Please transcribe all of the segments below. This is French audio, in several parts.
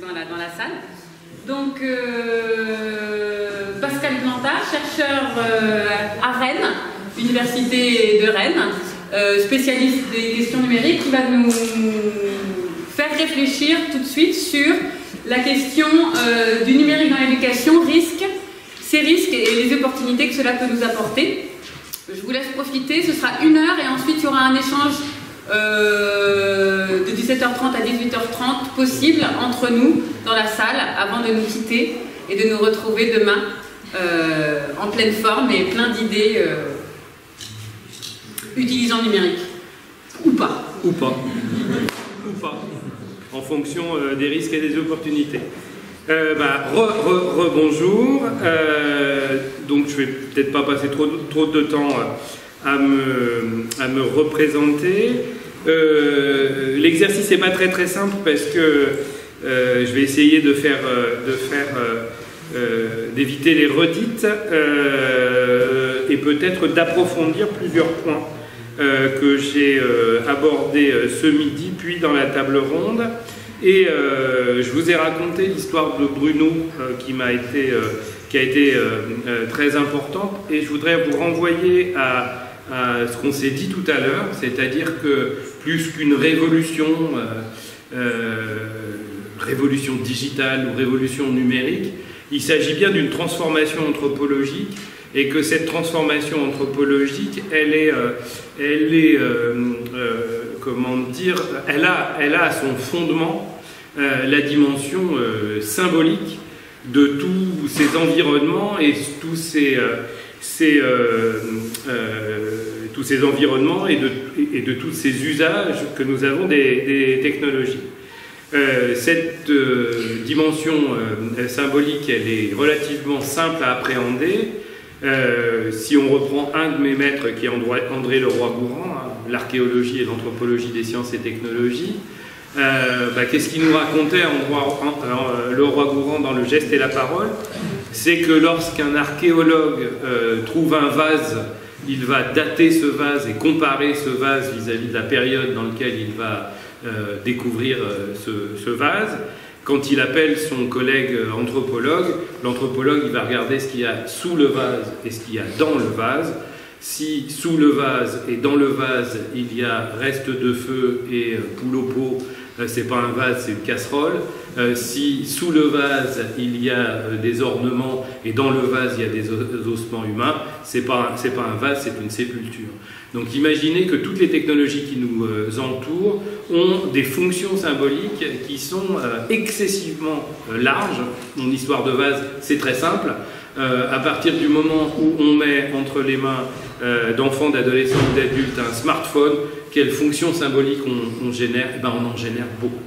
dans la salle. Donc, Pascal Plantard, chercheur à Rennes, Université de Rennes, spécialiste des questions numériques, qui va nous faire réfléchir tout de suite sur la question du numérique dans l'éducation, ses risques et les opportunités que cela peut nous apporter. Je vous laisse profiter, ce sera 1 heure et ensuite il y aura un échange de 17h30 à 18h30 possible entre nous dans la salle avant de nous quitter et de nous retrouver demain en pleine forme et plein d'idées utilisant le numérique. Ou pas. Ou pas. Ou pas. En fonction des risques et des opportunités. Bonjour. Donc je vais peut-être pas passer trop de temps à me représenter. L'exercice n'est pas très simple parce que je vais essayer d'éviter les redites et peut-être d'approfondir plusieurs points que j'ai abordés ce midi puis dans la table ronde. Et je vous ai raconté l'histoire de Bruno qui a été très importante, et je voudrais vous renvoyer à ce qu'on s'est dit tout à l'heure, c'est-à-dire que plus qu'une révolution digitale ou révolution numérique, il s'agit bien d'une transformation anthropologique, et que cette transformation anthropologique, elle a à son fondement la dimension symbolique de tous ces environnements et tous ces environnements et de tous ces usages que nous avons des technologies. Cette dimension symbolique, elle est relativement simple à appréhender. Si on reprend un de mes maîtres qui est André Leroi-Gourhan, l'archéologie et l'anthropologie des sciences et technologies, qu'est-ce qu'il nous racontait Leroi-Gourhan dans Le geste et la parole? C'est que lorsqu'un archéologue trouve un vase, il va dater ce vase et comparer ce vase vis-à-vis de la période dans laquelle il va découvrir ce vase. Quand il appelle son collègue anthropologue, l'anthropologue il va regarder ce qu'il y a sous le vase et ce qu'il y a dans le vase. Si sous le vase et dans le vase il y a reste de feu et poule au pot, c'est pas un vase, c'est une casserole. Si sous le vase il y a des ornements et dans le vase il y a des ossements humains, c'est pas un vase, c'est une sépulture. Donc imaginez que toutes les technologies qui nous entourent ont des fonctions symboliques qui sont excessivement larges. Mon histoire de vase, c'est très simple. À partir du moment où on met entre les mains d'enfants, d'adolescents ou d'adultes un smartphone, quelle fonction symbolique on génère? On en génère beaucoup.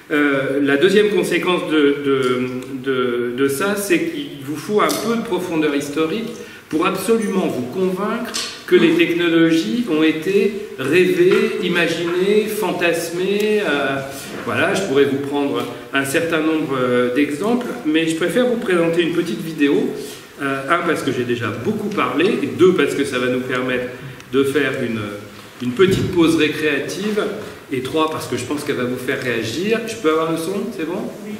La deuxième conséquence de ça, c'est qu'il vous faut un peu de profondeur historique pour absolument vous convaincre que les technologies ont été rêvées, imaginées, fantasmées. Voilà, je pourrais vous prendre un certain nombre d'exemples, mais je préfère vous présenter une petite vidéo. Un, parce que j'ai déjà beaucoup parlé, et deux, parce que ça va nous permettre de faire une petite pause récréative, et trois, parce que je pense qu'elle va vous faire réagir. Je peux avoir le son, c'est bon? Oui.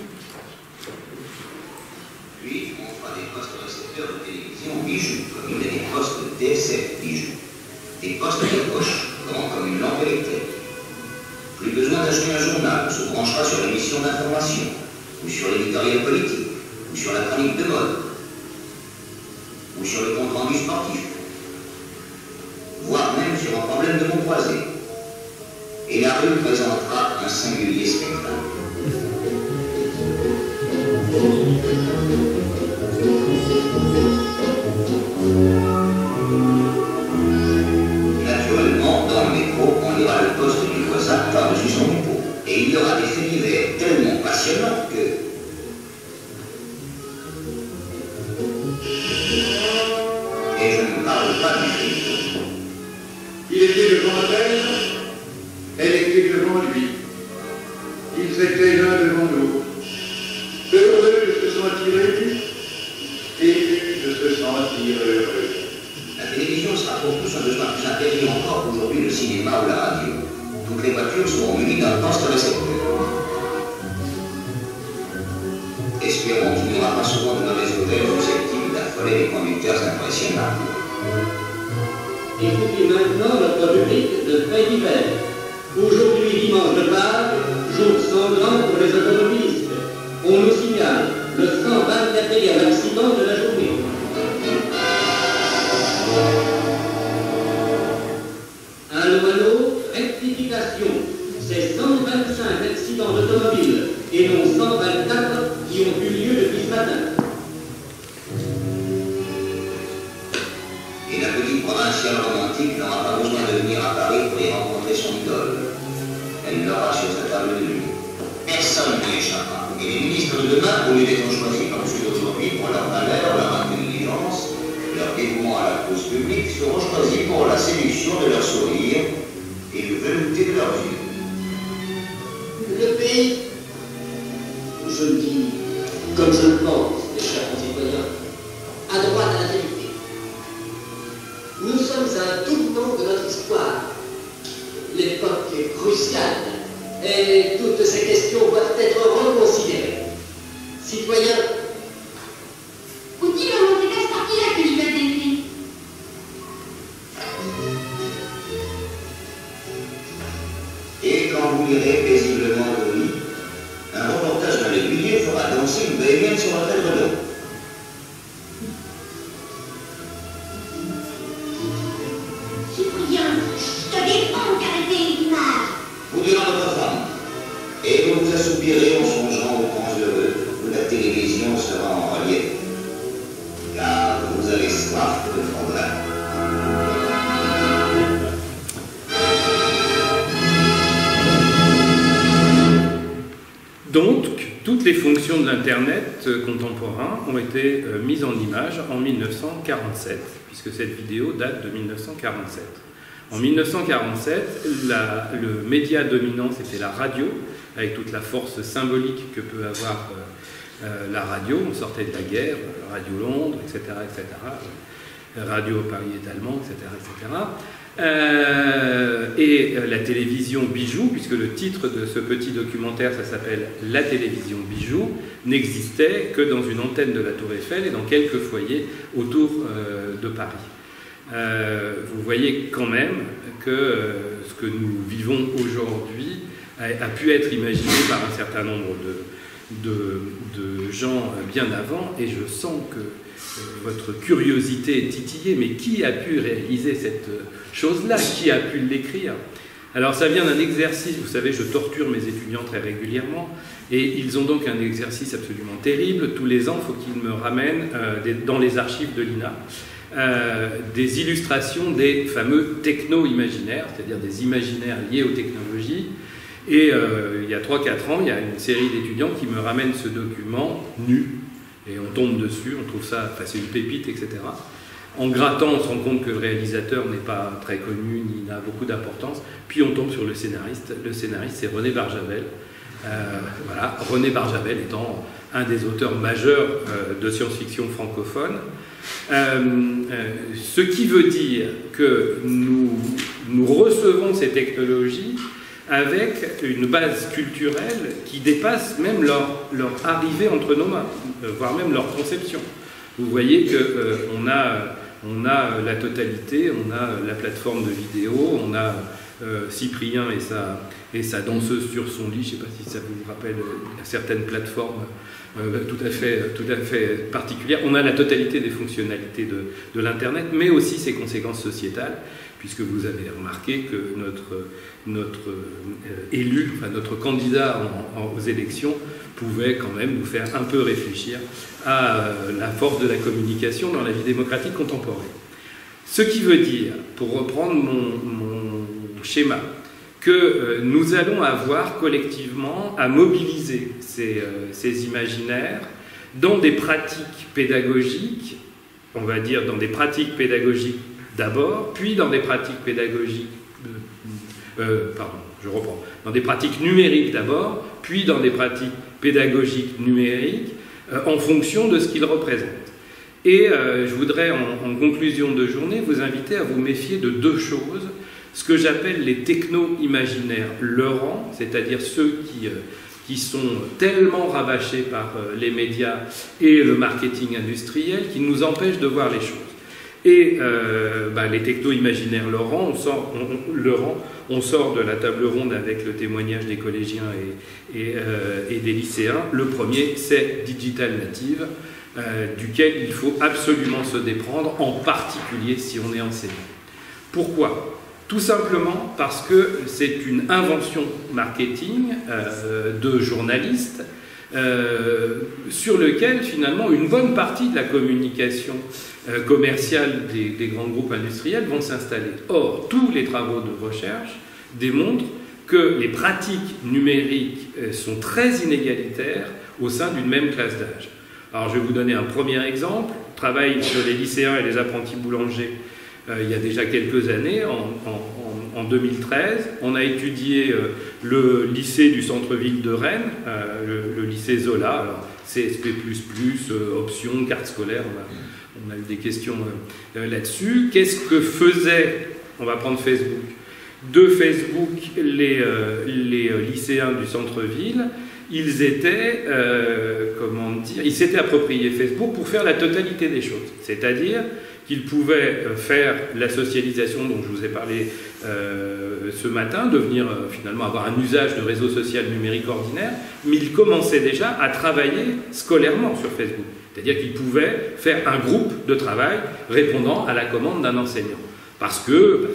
Puis, on fera des postes récepteurs de télévision bijoux, comme il y a des postes DSF bijoux. Des postes de poche, grands comme une lampe électrique. Plus besoin d'acheter un journal, on se branchera sur l'émission d'information, ou sur l'éditorial politique, ou sur la chronique de mode, ou sur le compte rendu sportif, voire même sur un problème de mots croisés. Et la rue présentera un singulier spectacle. Naturellement, dans le métro, on ira le poste du voisin par-dessus son dépôt. Et il y aura des faits divers tellement passionnants que... Et je ne parle pas du film. Il était devant elle, elle était devant lui. Ils étaient l'un devant l'autre. Heureux de se sentir ému, ému de se sentir heureux. La télévision sera pour tous un besoin plus impérieux encore qu'aujourd'hui le cinéma ou la radio. Toutes les voitures seront munies d'un poste récepteur. Shakespeare continuera pas souvent de mauvais auteurs susceptibles d'affoler les conducteurs impressionnables. Écoutez maintenant notre rubrique de faits divers. Aujourd'hui, dimanche de Pâques, jour sanglant pour les automobilistes. On nous signale le 124e accident de la journée. Allô, rectification. C'est 125 accidents d'automobile et non 124 qui ont eu lieu depuis ce matin. Et la petite provinciale romantique n'aura pas besoin de venir à Paris pour y rencontrer son idole. Elle l'aura sur sa table de nuit. Personne n'y échappera. Et les ministres de demain, au lieu d'être choisis comme ceux d'aujourd'hui pour leur valeur, leur intelligence, leur dévouement à la cause publique, seront choisis pour la séduction de leur sourire et le velouté de leurs yeux. Le pays, je le dis comme je le pense, mes chers concitoyens, a droit à la vérité. Nous sommes à un tournant de notre histoire. L'époque est cruciale et toutes ces questions doivent être reconsidérées. Citoyens, Où dit le c'est à ce parti-là que je vais adhérer. Et quand vous lirez paisiblement vos lits, un reportage dans les billets fera danser une bohémienne sur un tel de l'eau. Cyprien, je te défends d'arrêter les images. Vous direz votre femme, et vous vous assoupirez en songeant aux temps heureux où la télévision sera en relief. Car vous avez soif de progrès. Donc, toutes les fonctions de l'Internet contemporain ont été mises en image en 1947, puisque cette vidéo date de 1947. En 1947, le média dominant, c'était la radio, avec toute la force symbolique que peut avoir la radio. On sortait de la guerre, Radio Londres, etc., etc., Radio Paris est allemand, etc., etc. Et la télévision Bijou, puisque le titre de ce petit documentaire, ça s'appelle « La télévision Bijou », n'existait que dans une antenne de la Tour Eiffel et dans quelques foyers autour de Paris. Vous voyez quand même que ce que nous vivons aujourd'hui a pu être imaginé par un certain nombre de gens bien avant, et je sens que votre curiosité est titillée. Mais qui a pu réaliser cette chose-là? Qui a pu l'écrire? Alors ça vient d'un exercice, vous savez, je torture mes étudiants très régulièrement, et ils ont donc un exercice absolument terrible. Tous les ans, il faut qu'ils me ramènent dans les archives de l'INA des illustrations des fameux techno-imaginaires, c'est-à-dire des imaginaires liés aux technologies. Et il y a 3-4 ans, il y a une série d'étudiants qui me ramènent ce document nu, et on tombe dessus, on trouve ça, enfin c'est une pépite, etc. En grattant, on se rend compte que le réalisateur n'est pas très connu, ni n'a beaucoup d'importance, puis on tombe sur le scénariste. Le scénariste, c'est René Barjavel. Voilà, René Barjavel étant un des auteurs majeurs de science-fiction francophone. Ce qui veut dire que nous recevons ces technologies avec une base culturelle qui dépasse même leur arrivée entre nos mains, voire même leur conception. Vous voyez qu'on on a la totalité, on a la plateforme de vidéo, on a Cyprien et sa danseuse sur son lit, je ne sais pas si ça vous rappelle certaines plateformes tout à fait particulières. On a la totalité des fonctionnalités de l'Internet, mais aussi ses conséquences sociétales, puisque vous avez remarqué que notre élu, enfin notre candidat aux élections, pouvait quand même nous faire un peu réfléchir à la force de la communication dans la vie démocratique contemporaine. Ce qui veut dire, pour reprendre mon schéma, que nous allons avoir collectivement à mobiliser ces imaginaires dans des pratiques pédagogiques, on va dire dans des pratiques pédagogiques d'abord, puis dans des pratiques pédagogiques, dans des pratiques numériques d'abord, puis dans des pratiques pédagogiques numériques, en fonction de ce qu'ils représentent. Et je voudrais, en conclusion de journée, vous inviter à vous méfier de deux choses, ce que j'appelle les techno-imaginaires leurrants, c'est-à-dire ceux qui sont tellement rabâchés par les médias et le marketing industriel qu'ils nous empêchent de voir les choses. Et les techno-imaginaires Laurent, on sort de la table ronde avec le témoignage des collégiens et des lycéens. Le premier, c'est Digital Native, duquel il faut absolument se déprendre, en particulier si on est enseignant. Pourquoi ? Tout simplement parce que c'est une invention marketing de journalistes sur lequel finalement une bonne partie de la communication commerciale des grands groupes industriels vont s'installer. Or, tous les travaux de recherche démontrent que les pratiques numériques sont très inégalitaires au sein d'une même classe d'âge. Alors je vais vous donner un premier exemple. Je travaille sur les lycéens et les apprentis boulangers il y a déjà quelques années, en 2013. On a étudié le lycée du centre-ville de Rennes, le lycée Zola, alors CSP++, options, carte scolaire, on a eu des questions là-dessus. Qu'est-ce que faisait, on va prendre Facebook, de Facebook les lycéens du centre-ville? Ils s'étaient appropriés Facebook pour faire la totalité des choses. C'est-à-dire qu'ils pouvaient faire la socialisation dont je vous ai parlé ce matin, devenir finalement avoir un usage de réseau social numérique ordinaire, mais ils commençaient déjà à travailler scolairement sur Facebook. C'est-à-dire qu'ils pouvaient faire un groupe de travail répondant à la commande d'un enseignant. Parce que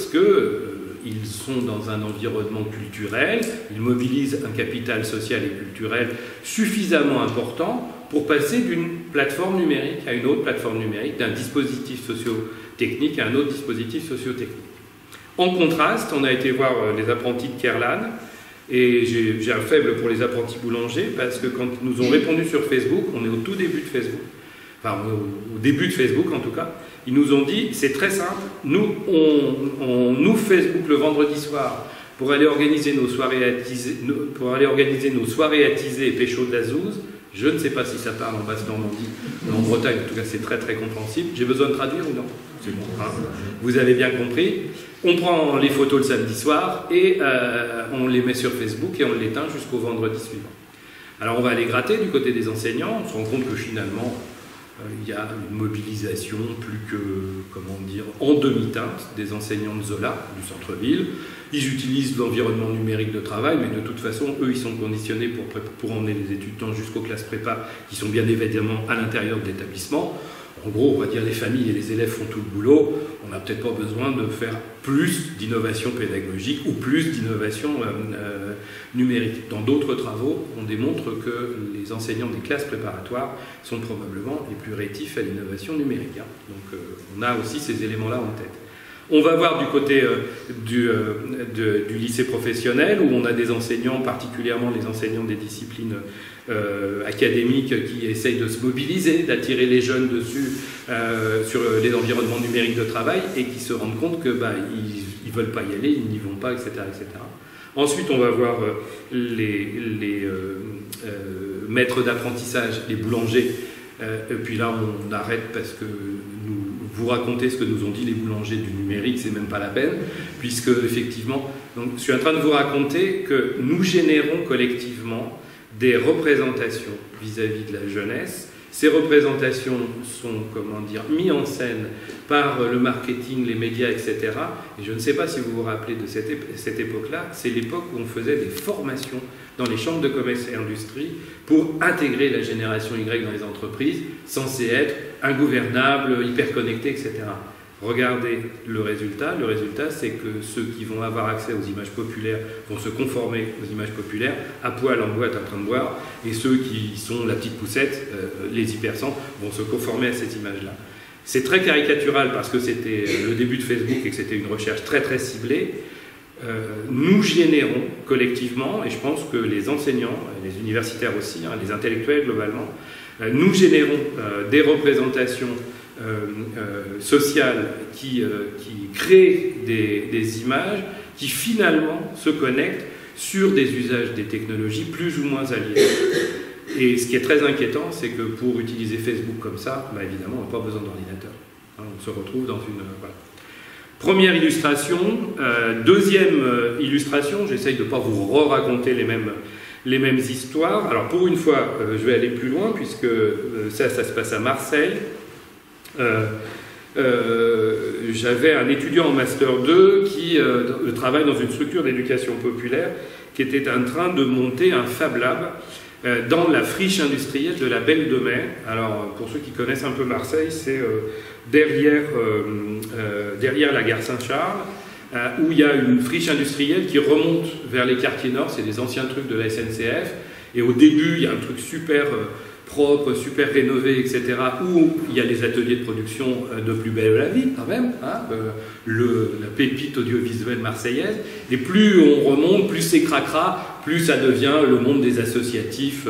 ils sont dans un environnement culturel, ils mobilisent un capital social et culturel suffisamment important pour passer d'une plateforme numérique à une autre plateforme numérique, d'un dispositif socio-technique à un autre dispositif socio-technique. En contraste, on a été voir les apprentis de Kerlan, et j'ai un faible pour les apprentis boulangers, parce que quand ils nous ont répondu sur Facebook, on est au tout début de Facebook, enfin au début de Facebook en tout cas, ils nous ont dit, c'est très simple, nous, on ouvre Facebook le vendredi soir pour aller organiser nos soirées attisées, et pécho de la zouze. Je ne sais pas si ça parle en Basse-Normandie, mais en Bretagne, en tout cas, c'est très très compréhensible. J'ai besoin de traduire ou non? C'est bon, hein, vous avez bien compris. On prend les photos le samedi soir et on les met sur Facebook et on l'éteint jusqu'au vendredi suivant. Alors on va aller gratter du côté des enseignants, on se rend compte que finalement, il y a une mobilisation plus que, en demi-teinte des enseignants de Zola, du centre-ville. Ils utilisent l'environnement numérique de travail, mais de toute façon, eux, ils sont conditionnés pour emmener les étudiants jusqu'aux classes prépa, qui sont bien évidemment à l'intérieur de l'établissement. En gros, on va dire les familles et les élèves font tout le boulot. On n'a peut-être pas besoin de faire plus d'innovation pédagogique ou plus d'innovation numérique. Dans d'autres travaux, on démontre que les enseignants des classes préparatoires sont probablement les plus rétifs à l'innovation numérique. Donc on a aussi ces éléments-là en tête. On va voir du côté du lycée professionnel, où on a des enseignants, particulièrement les enseignants des disciplines académiques, qui essayent de se mobiliser, d'attirer les jeunes dessus sur les environnements numériques de travail, et qui se rendent compte que ils veulent pas y aller, ils n'y vont pas, etc., etc. Ensuite, on va voir les maîtres d'apprentissage, les boulangers. Et puis là, on arrête parce que vous racontez ce que nous ont dit les boulangers du numérique, c'est même pas la peine, puisque effectivement, donc, je suis en train de vous raconter que nous générons collectivement des représentations vis-à-vis de la jeunesse. Ces représentations sont, mises en scène par le marketing, les médias, etc. Et je ne sais pas si vous vous rappelez de cette époque-là, c'est l'époque où on faisait des formations dans les chambres de commerce et industrie pour intégrer la génération Y dans les entreprises, censée être ingouvernable, hyper connectée, etc. Regardez le résultat. Le résultat, c'est que ceux qui vont avoir accès aux images populaires vont se conformer aux images populaires, à poil en boîte en train de boire, et ceux qui sont la petite poussette, les hypersens, vont se conformer à cette image-là. C'est très caricatural parce que c'était le début de Facebook et que c'était une recherche très très ciblée. Nous générons collectivement, et je pense que les enseignants, les universitaires aussi, les intellectuels globalement, nous générons des représentations sociales qui créent des images qui finalement se connectent sur des usages des technologies plus ou moins alliés. Et ce qui est très inquiétant, c'est que pour utiliser Facebook comme ça, évidemment, on n'a pas besoin d'ordinateur. On se retrouve dans une... voilà. Première illustration. Deuxième illustration, j'essaye de ne pas vous raconter les mêmes histoires. Alors pour une fois, je vais aller plus loin, puisque ça se passe à Marseille. J'avais un étudiant en Master 2 qui travaille dans une structure d'éducation populaire qui était en train de monter un Fab Lab dans la friche industrielle de la Belle de Mai. Alors, pour ceux qui connaissent un peu Marseille, c'est derrière la gare Saint-Charles, où il y a une friche industrielle qui remonte vers les quartiers nord. C'est des anciens trucs de la SNCF. Et au début, il y a un truc super propre, super rénové, etc., où il y a les ateliers de production de Plus belle la vie, quand même, hein, la pépite audiovisuelle marseillaise. Et plus on remonte, plus c'est cracra, plus ça devient le monde des associatifs,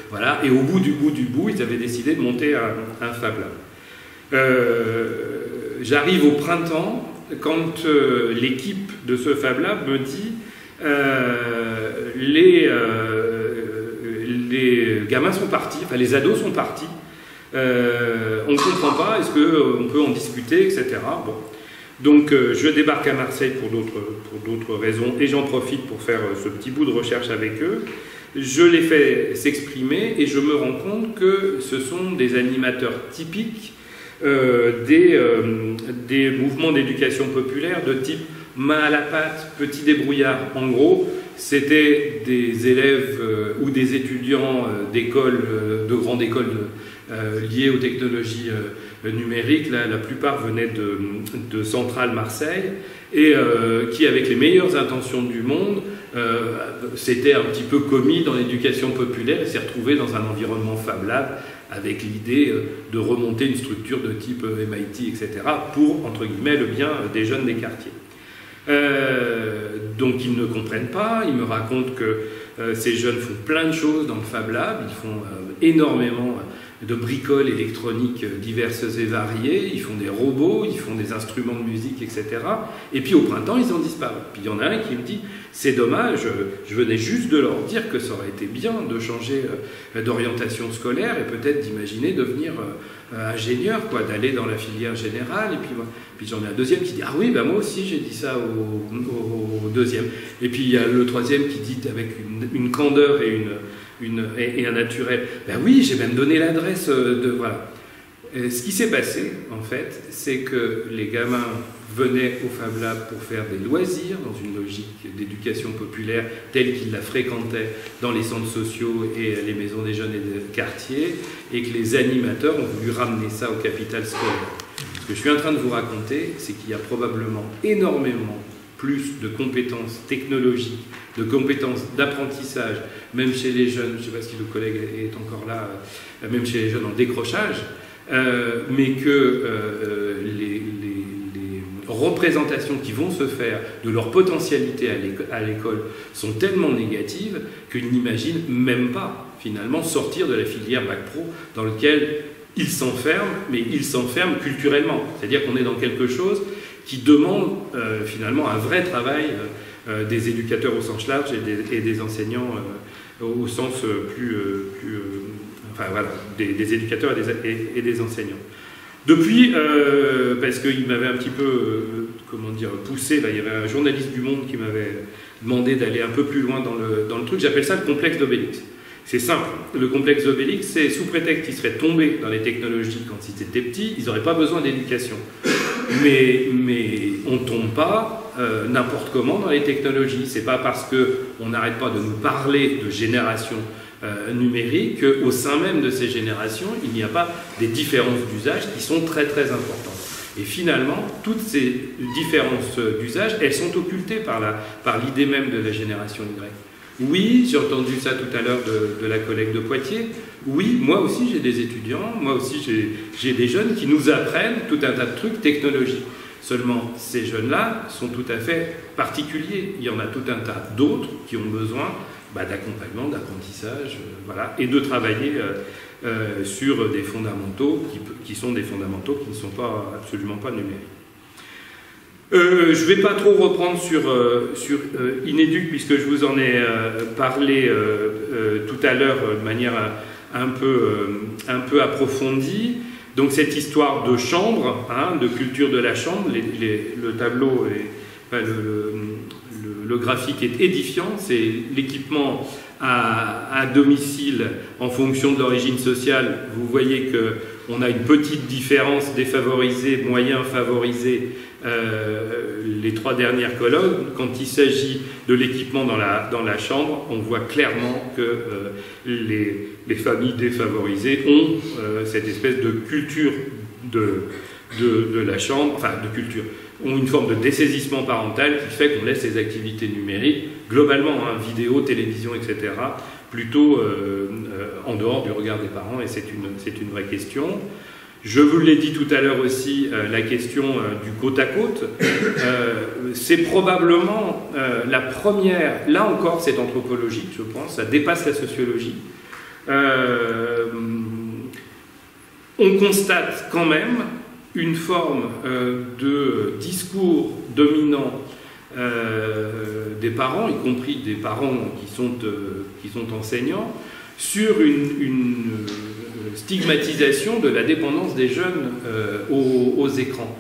voilà. Et au bout du bout, ils avaient décidé de monter un Fab Lab. J'arrive au printemps, quand l'équipe de ce Fab Lab me dit les gamins sont partis, enfin les ados sont partis, on ne comprend pas, est-ce qu'on peut en discuter, etc. Bon. Donc je débarque à Marseille pour d'autres raisons, et j'en profite pour faire ce petit bout de recherche avec eux. Je les fais s'exprimer, et je me rends compte que ce sont des animateurs typiques des mouvements d'éducation populaire de type main à la pâte, petit débrouillard. En gros, c'était des élèves ou des étudiants d'écoles, de grandes écoles liées aux technologies numériques. Là, la plupart venaient de Centrale Marseille, et qui, avec les meilleures intentions du monde, s'étaient un petit peu commis dans l'éducation populaire et s'est retrouvés dans un environnement Fab Lab avec l'idée de remonter une structure de type MIT, etc., pour, entre guillemets, le bien des jeunes des quartiers. Donc ils ne comprennent pas, ils me racontent que ces jeunes font plein de choses dans le Fab Lab, ils font énormément de bricoles électroniques diverses et variées, ils font des robots, ils font des instruments de musique, etc. Et puis au printemps, ils en disparus. Puis il y en a un qui me dit, c'est dommage, je venais juste de leur dire que ça aurait été bien de changer d'orientation scolaire et peut-être d'imaginer devenir ingénieur, quoi, d'aller dans la filière générale. Et puis j'en ai un deuxième qui dit, ah oui, bah moi aussi j'ai dit ça au deuxième. Et puis il y a le troisième qui dit avec une candeur et un naturel, ben oui, j'ai même donné l'adresse de... Voilà. Ce qui s'est passé, en fait, c'est que les gamins venaient au Fab Lab pour faire des loisirs, dans une logique d'éducation populaire telle qu'ils la fréquentaient dans les centres sociaux et les maisons des jeunes et des quartiers, et que les animateurs ont voulu ramener ça au capital scolaire. Ce que je suis en train de vous raconter, c'est qu'il y a probablement énormément plus de compétences technologiques, de compétences d'apprentissage, même chez les jeunes, je ne sais pas si le collègue est encore là, même chez les jeunes en décrochage, mais que les représentations qui vont se faire de leur potentialité à l'école sont tellement négatives qu'ils n'imaginent même pas, finalement, sortir de la filière Bac Pro dans lequel ils s'enferment, mais ils s'enferment culturellement. C'est-à-dire qu'on est dans quelque chose qui demande finalement un vrai travail des éducateurs au sens large et des enseignants au sens enfin voilà, des éducateurs et des enseignants. Depuis, parce qu'il m'avait un petit peu, comment dire, poussé, là, il y avait un journaliste du Monde qui m'avait demandé d'aller un peu plus loin dans le truc, j'appelle ça le complexe d'Obélix. C'est simple, le complexe d'Obélix, c'est sous prétexte qu'ils seraient tombés dans les technologies quand ils étaient petits, ils n'auraient pas besoin d'éducation. Mais on ne tombe pas n'importe comment dans les technologies. C'est pas parce qu'on n'arrête pas de nous parler de génération numérique qu'au sein même de ces générations, il n'y a pas des différences d'usage qui sont très très importantes. Et finalement, toutes ces différences d'usage, elles sont occultées par l'idée même de la génération Y. Oui, j'ai entendu ça tout à l'heure de la collègue de Poitiers. Oui, moi aussi j'ai des étudiants, moi aussi j'ai des jeunes qui nous apprennent tout un tas de trucs technologiques. Seulement, ces jeunes-là sont tout à fait particuliers. Il y en a tout un tas d'autres qui ont besoin d'accompagnement, d'apprentissage, voilà, et de travailler sur des fondamentaux qui sont des fondamentaux qui ne sont absolument pas numériques. Je ne vais pas trop reprendre sur Inéduc, puisque je vous en ai parlé tout à l'heure de manière un peu approfondie. Donc cette histoire de chambre, hein, de culture de la chambre, le tableau, enfin, le graphique est édifiant, c'est l'équipement à domicile en fonction de l'origine sociale. Vous voyez qu'on a une petite différence défavorisé, moyen, favorisé, les 3 dernières colonnes. Quand il s'agit de l'équipement dans la chambre, on voit clairement que les familles défavorisées ont cette espèce de culture de la chambre, enfin de culture, ont une forme de dessaisissement parental qui fait qu'on laisse les activités numériques, globalement, hein, vidéo, télévision, etc., plutôt en dehors du regard des parents, et c'est une vraie question. Je vous l'ai dit tout à l'heure aussi, la question du côte à côte, c'est probablement la première, là encore c'est anthropologique je pense, ça dépasse la sociologie. On constate quand même une forme de discours dominant des parents, y compris des parents qui sont enseignants, sur une stigmatisation de la dépendance des jeunes aux écrans.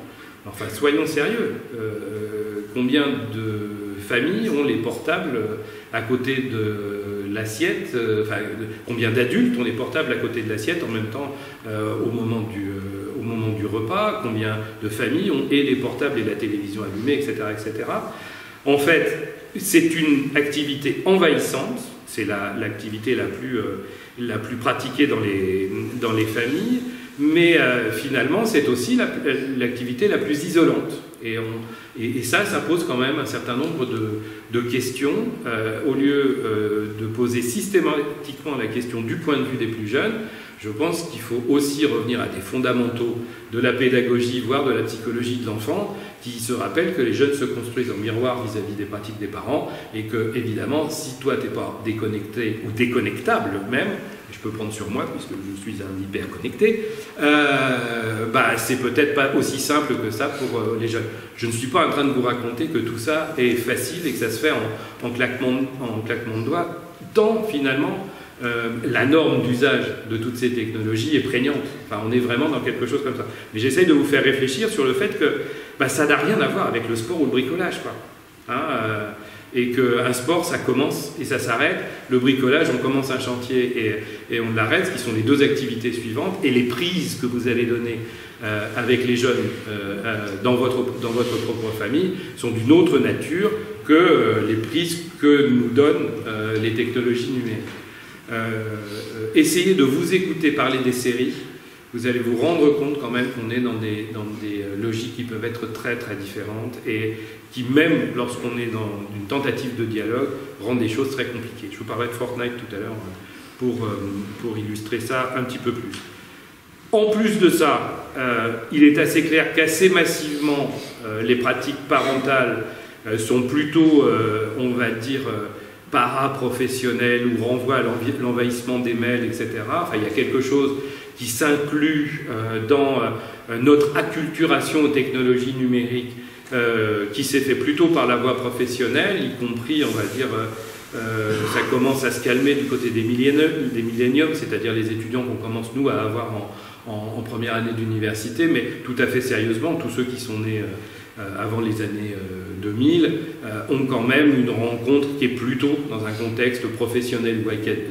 Enfin, soyons sérieux. Combien de familles ont les portables à côté de l'assiette, combien d'adultes ont les portables à côté de l'assiette en même temps au moment du repas, combien de familles ont et les portables et la télévision allumée, etc., etc. En fait, c'est une activité envahissante, c'est l'activité la plus pratiquée dans les familles, mais finalement c'est aussi l'activité la plus isolante. Et ça pose quand même un certain nombre de questions. Au lieu de poser systématiquement la question du point de vue des plus jeunes, je pense qu'il faut aussi revenir à des fondamentaux de la pédagogie, voire de la psychologie de l'enfant, qui se rappellent que les jeunes se construisent en miroir vis-à-vis des pratiques des parents, et que, évidemment, si toi t'es pas déconnecté ou déconnectable même, je peux prendre sur moi puisque je suis un hyper connecté, c'est peut-être pas aussi simple que ça pour les jeunes. Je ne suis pas en train de vous raconter que tout ça est facile et que ça se fait en claquement de doigts, tant finalement la norme d'usage de toutes ces technologies est prégnante. Enfin, on est vraiment dans quelque chose comme ça. Mais j'essaye de vous faire réfléchir sur le fait que ça n'a rien à voir avec le sport ou le bricolage, quoi. Et qu'un sport, ça commence et ça s'arrête. Le bricolage, on commence un chantier et on l'arrête, ce qui sont les deux activités suivantes. Et les prises que vous allez donner avec les jeunes dans votre propre famille sont d'une autre nature que les prises que nous donnent les technologies numériques. Essayez de vous écouter parler des séries. Vous allez vous rendre compte quand même qu'on est dans des logiques qui peuvent être très très différentes et qui, même lorsqu'on est dans une tentative de dialogue, rendent des choses très compliquées. Je vous parlais de Fortnite tout à l'heure pour illustrer ça un petit peu plus. En plus de ça, il est assez clair qu'assez massivement, les pratiques parentales sont plutôt, on va dire, paraprofessionnelles ou renvoient à l'envahissement des mails, etc. Enfin, il y a quelque chose qui s'inclut dans notre acculturation aux technologies numériques, qui s'est fait plutôt par la voie professionnelle, y compris, on va dire, ça commence à se calmer du côté des milléniums, c'est-à-dire les étudiants qu'on commence, nous, à avoir en première année d'université, mais tout à fait sérieusement, tous ceux qui sont nés avant les années 2000 ont quand même une rencontre qui est plutôt dans un contexte professionnel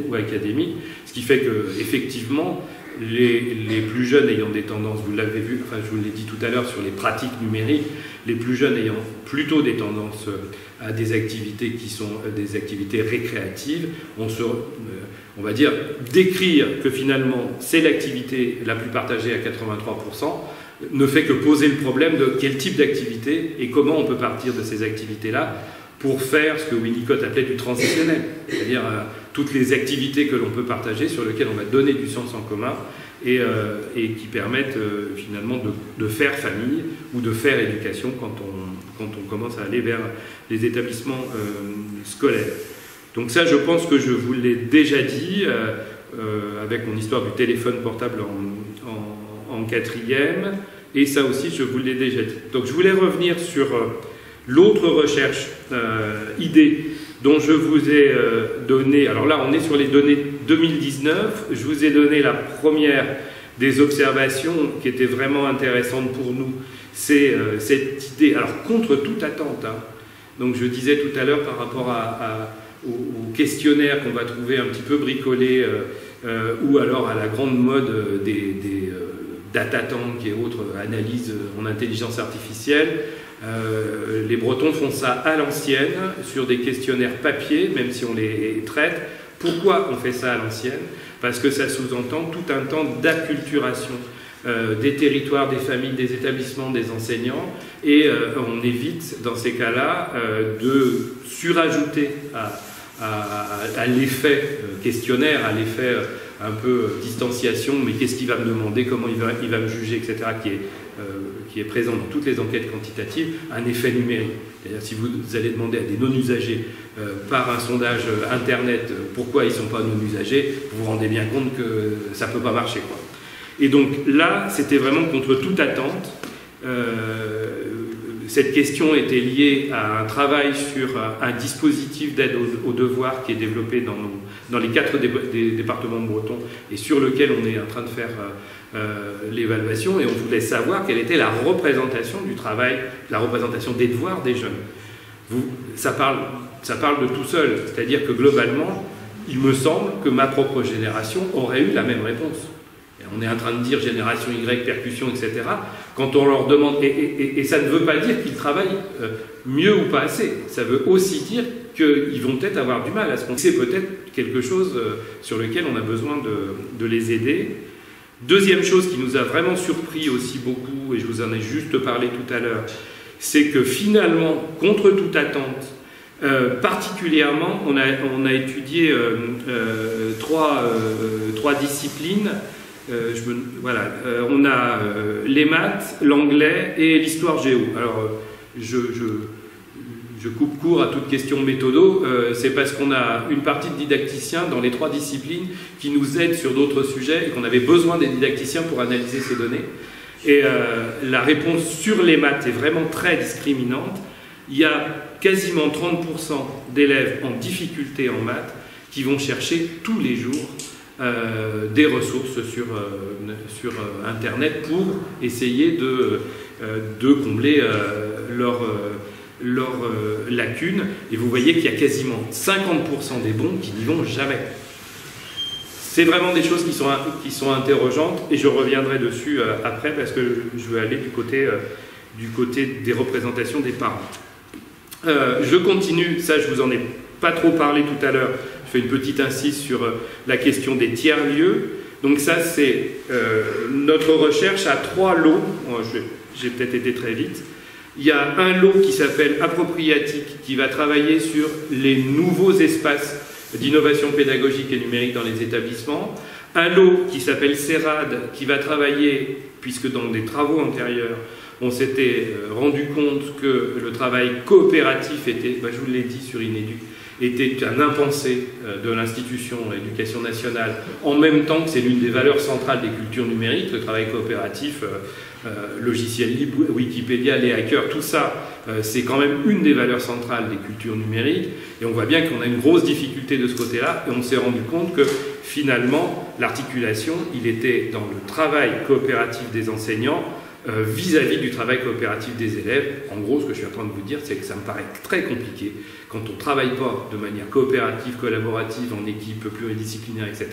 ou académique, ce qui fait que, effectivement, les plus jeunes ayant des tendances, vous l'avez vu, enfin je vous l'ai dit tout à l'heure sur les pratiques numériques, les plus jeunes ayant plutôt des tendances à des activités qui sont des activités récréatives, on va dire décrire que finalement c'est l'activité la plus partagée à 83%, ne fait que poser le problème de quel type d'activité et comment on peut partir de ces activités-là pour faire ce que Winnicott appelait du transitionnel, c'est-à-dire toutes les activités que l'on peut partager, sur lesquelles on va donner du sens en commun et qui permettent finalement de faire famille ou de faire éducation quand on commence à aller vers les établissements scolaires. Donc ça, je pense que je vous l'ai déjà dit, avec mon histoire du téléphone portable en quatrième, et ça aussi, je vous l'ai déjà dit. Donc je voulais revenir sur l'autre recherche, idée, dont je vous ai donné, alors là on est sur les données 2019, je vous ai donné la première des observations qui étaient vraiment intéressantes pour nous, c'est cette idée, alors contre toute attente, hein. Donc je disais tout à l'heure par rapport au questionnaire qu'on va trouver un petit peu bricolé, ou alors à la grande mode des data tank et autres analyses en intelligence artificielle, les Bretons font ça à l'ancienne, sur des questionnaires papier, même si on les traite. Pourquoi on fait ça à l'ancienne? Parce que ça sous-entend tout un temps d'acculturation des territoires, des familles, des établissements, des enseignants, et on évite dans ces cas-là de surajouter à l'effet questionnaire, à l'effet un peu distanciation, mais qu'est-ce qu'il va me demander, comment il va me juger, etc., qui est présent dans toutes les enquêtes quantitatives, un effet numérique. C'est-à-dire si vous allez demander à des non-usagers par un sondage Internet pourquoi ils ne sont pas non-usagers, vous vous rendez bien compte que ça ne peut pas marcher, quoi. Et donc là, c'était vraiment contre toute attente. Cette question était liée à un travail sur un dispositif d'aide aux devoirs qui est développé dans les 4 départements bretons et sur lequel on est en train de faire l'évaluation, et on voulait savoir quelle était la représentation du travail, la représentation des devoirs des jeunes. Ça parle de tout seul, c'est-à-dire que globalement, il me semble que ma propre génération aurait eu la même réponse. On est en train de dire génération Y, percussion, etc. Quand on leur demande, et ça ne veut pas dire qu'ils travaillent mieux ou pas assez, ça veut aussi dire qu'ils vont peut-être avoir du mal à se concentrer. C'est peut-être quelque chose sur lequel on a besoin de les aider. Deuxième chose qui nous a vraiment surpris aussi beaucoup, et je vous en ai juste parlé tout à l'heure, c'est que finalement, contre toute attente, particulièrement, on a étudié 3 disciplines. On a les maths, l'anglais et l'histoire géo. Alors, je coupe court à toute question méthodo, c'est parce qu'on a une partie de didacticiens dans les 3 disciplines qui nous aident sur d'autres sujets et qu'on avait besoin des didacticiens pour analyser ces données. Et la réponse sur les maths est vraiment très discriminante. Il y a quasiment 30% d'élèves en difficulté en maths qui vont chercher tous les jours des ressources sur Internet pour essayer de combler leurs lacunes. Et vous voyez qu'il y a quasiment 50% des bons qui n'y vont jamais. C'est vraiment des choses qui sont interrogeantes, et je reviendrai dessus après, parce que je veux aller du côté des représentations des parents. Je continue, ça je vous en ai pas trop parlé tout à l'heure. Je fais une petite incise sur la question des tiers-lieux. Donc ça, c'est notre recherche à 3 lots. J'ai peut-être été très vite. Il y a un lot qui s'appelle Appropriatique, qui va travailler sur les nouveaux espaces d'innovation pédagogique et numérique dans les établissements. Un lot qui s'appelle CERAD, qui va travailler, puisque dans des travaux antérieurs, on s'était rendu compte que le travail coopératif était, je vous l'ai dit sur Inéduc, était un impensé de l'institution éducation nationale, en même temps que c'est l'une des valeurs centrales des cultures numériques, le travail coopératif, logiciel libre, Wikipédia, les hackers, tout ça, c'est quand même une des valeurs centrales des cultures numériques, et on voit bien qu'on a une grosse difficulté de ce côté-là, et on s'est rendu compte que finalement, l'articulation, il était dans le travail coopératif des enseignants, vis-à-vis du travail coopératif des élèves. En gros, ce que je suis en train de vous dire, c'est que ça me paraît très compliqué, quand on ne travaille pas de manière coopérative, collaborative, en équipe pluridisciplinaire, etc.,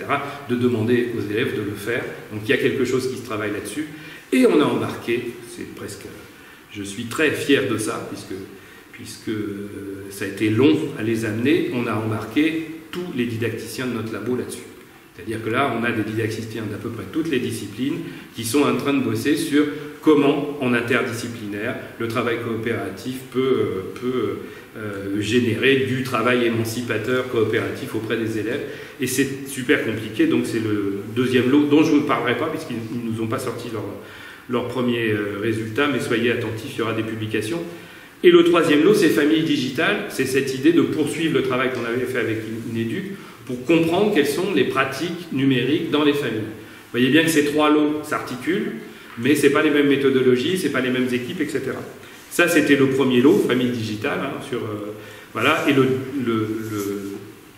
de demander aux élèves de le faire. Donc il y a quelque chose qui se travaille là-dessus. Et on a embarqué, c'est presque... Je suis très fier de ça, puisque ça a été long à les amener, on a embarqué tous les didacticiens de notre labo là-dessus. C'est-à-dire que là, on a des didacticiens d'à peu près toutes les disciplines qui sont en train de bosser sur comment, en interdisciplinaire, le travail coopératif peut générer du travail émancipateur coopératif auprès des élèves. Et c'est super compliqué, donc c'est le deuxième lot dont je ne vous parlerai pas, puisqu'ils ne nous ont pas sorti leurs premiers résultats, mais soyez attentifs, il y aura des publications. Et le troisième lot, c'est famille digitale, c'est cette idée de poursuivre le travail qu'on avait fait avec Inéduc, pour comprendre quelles sont les pratiques numériques dans les familles. Vous voyez bien que ces 3 lots s'articulent, mais ce n'est pas les mêmes méthodologies, ce n'est pas les mêmes équipes, etc. Ça, c'était le premier lot, famille digitale, voilà. Et le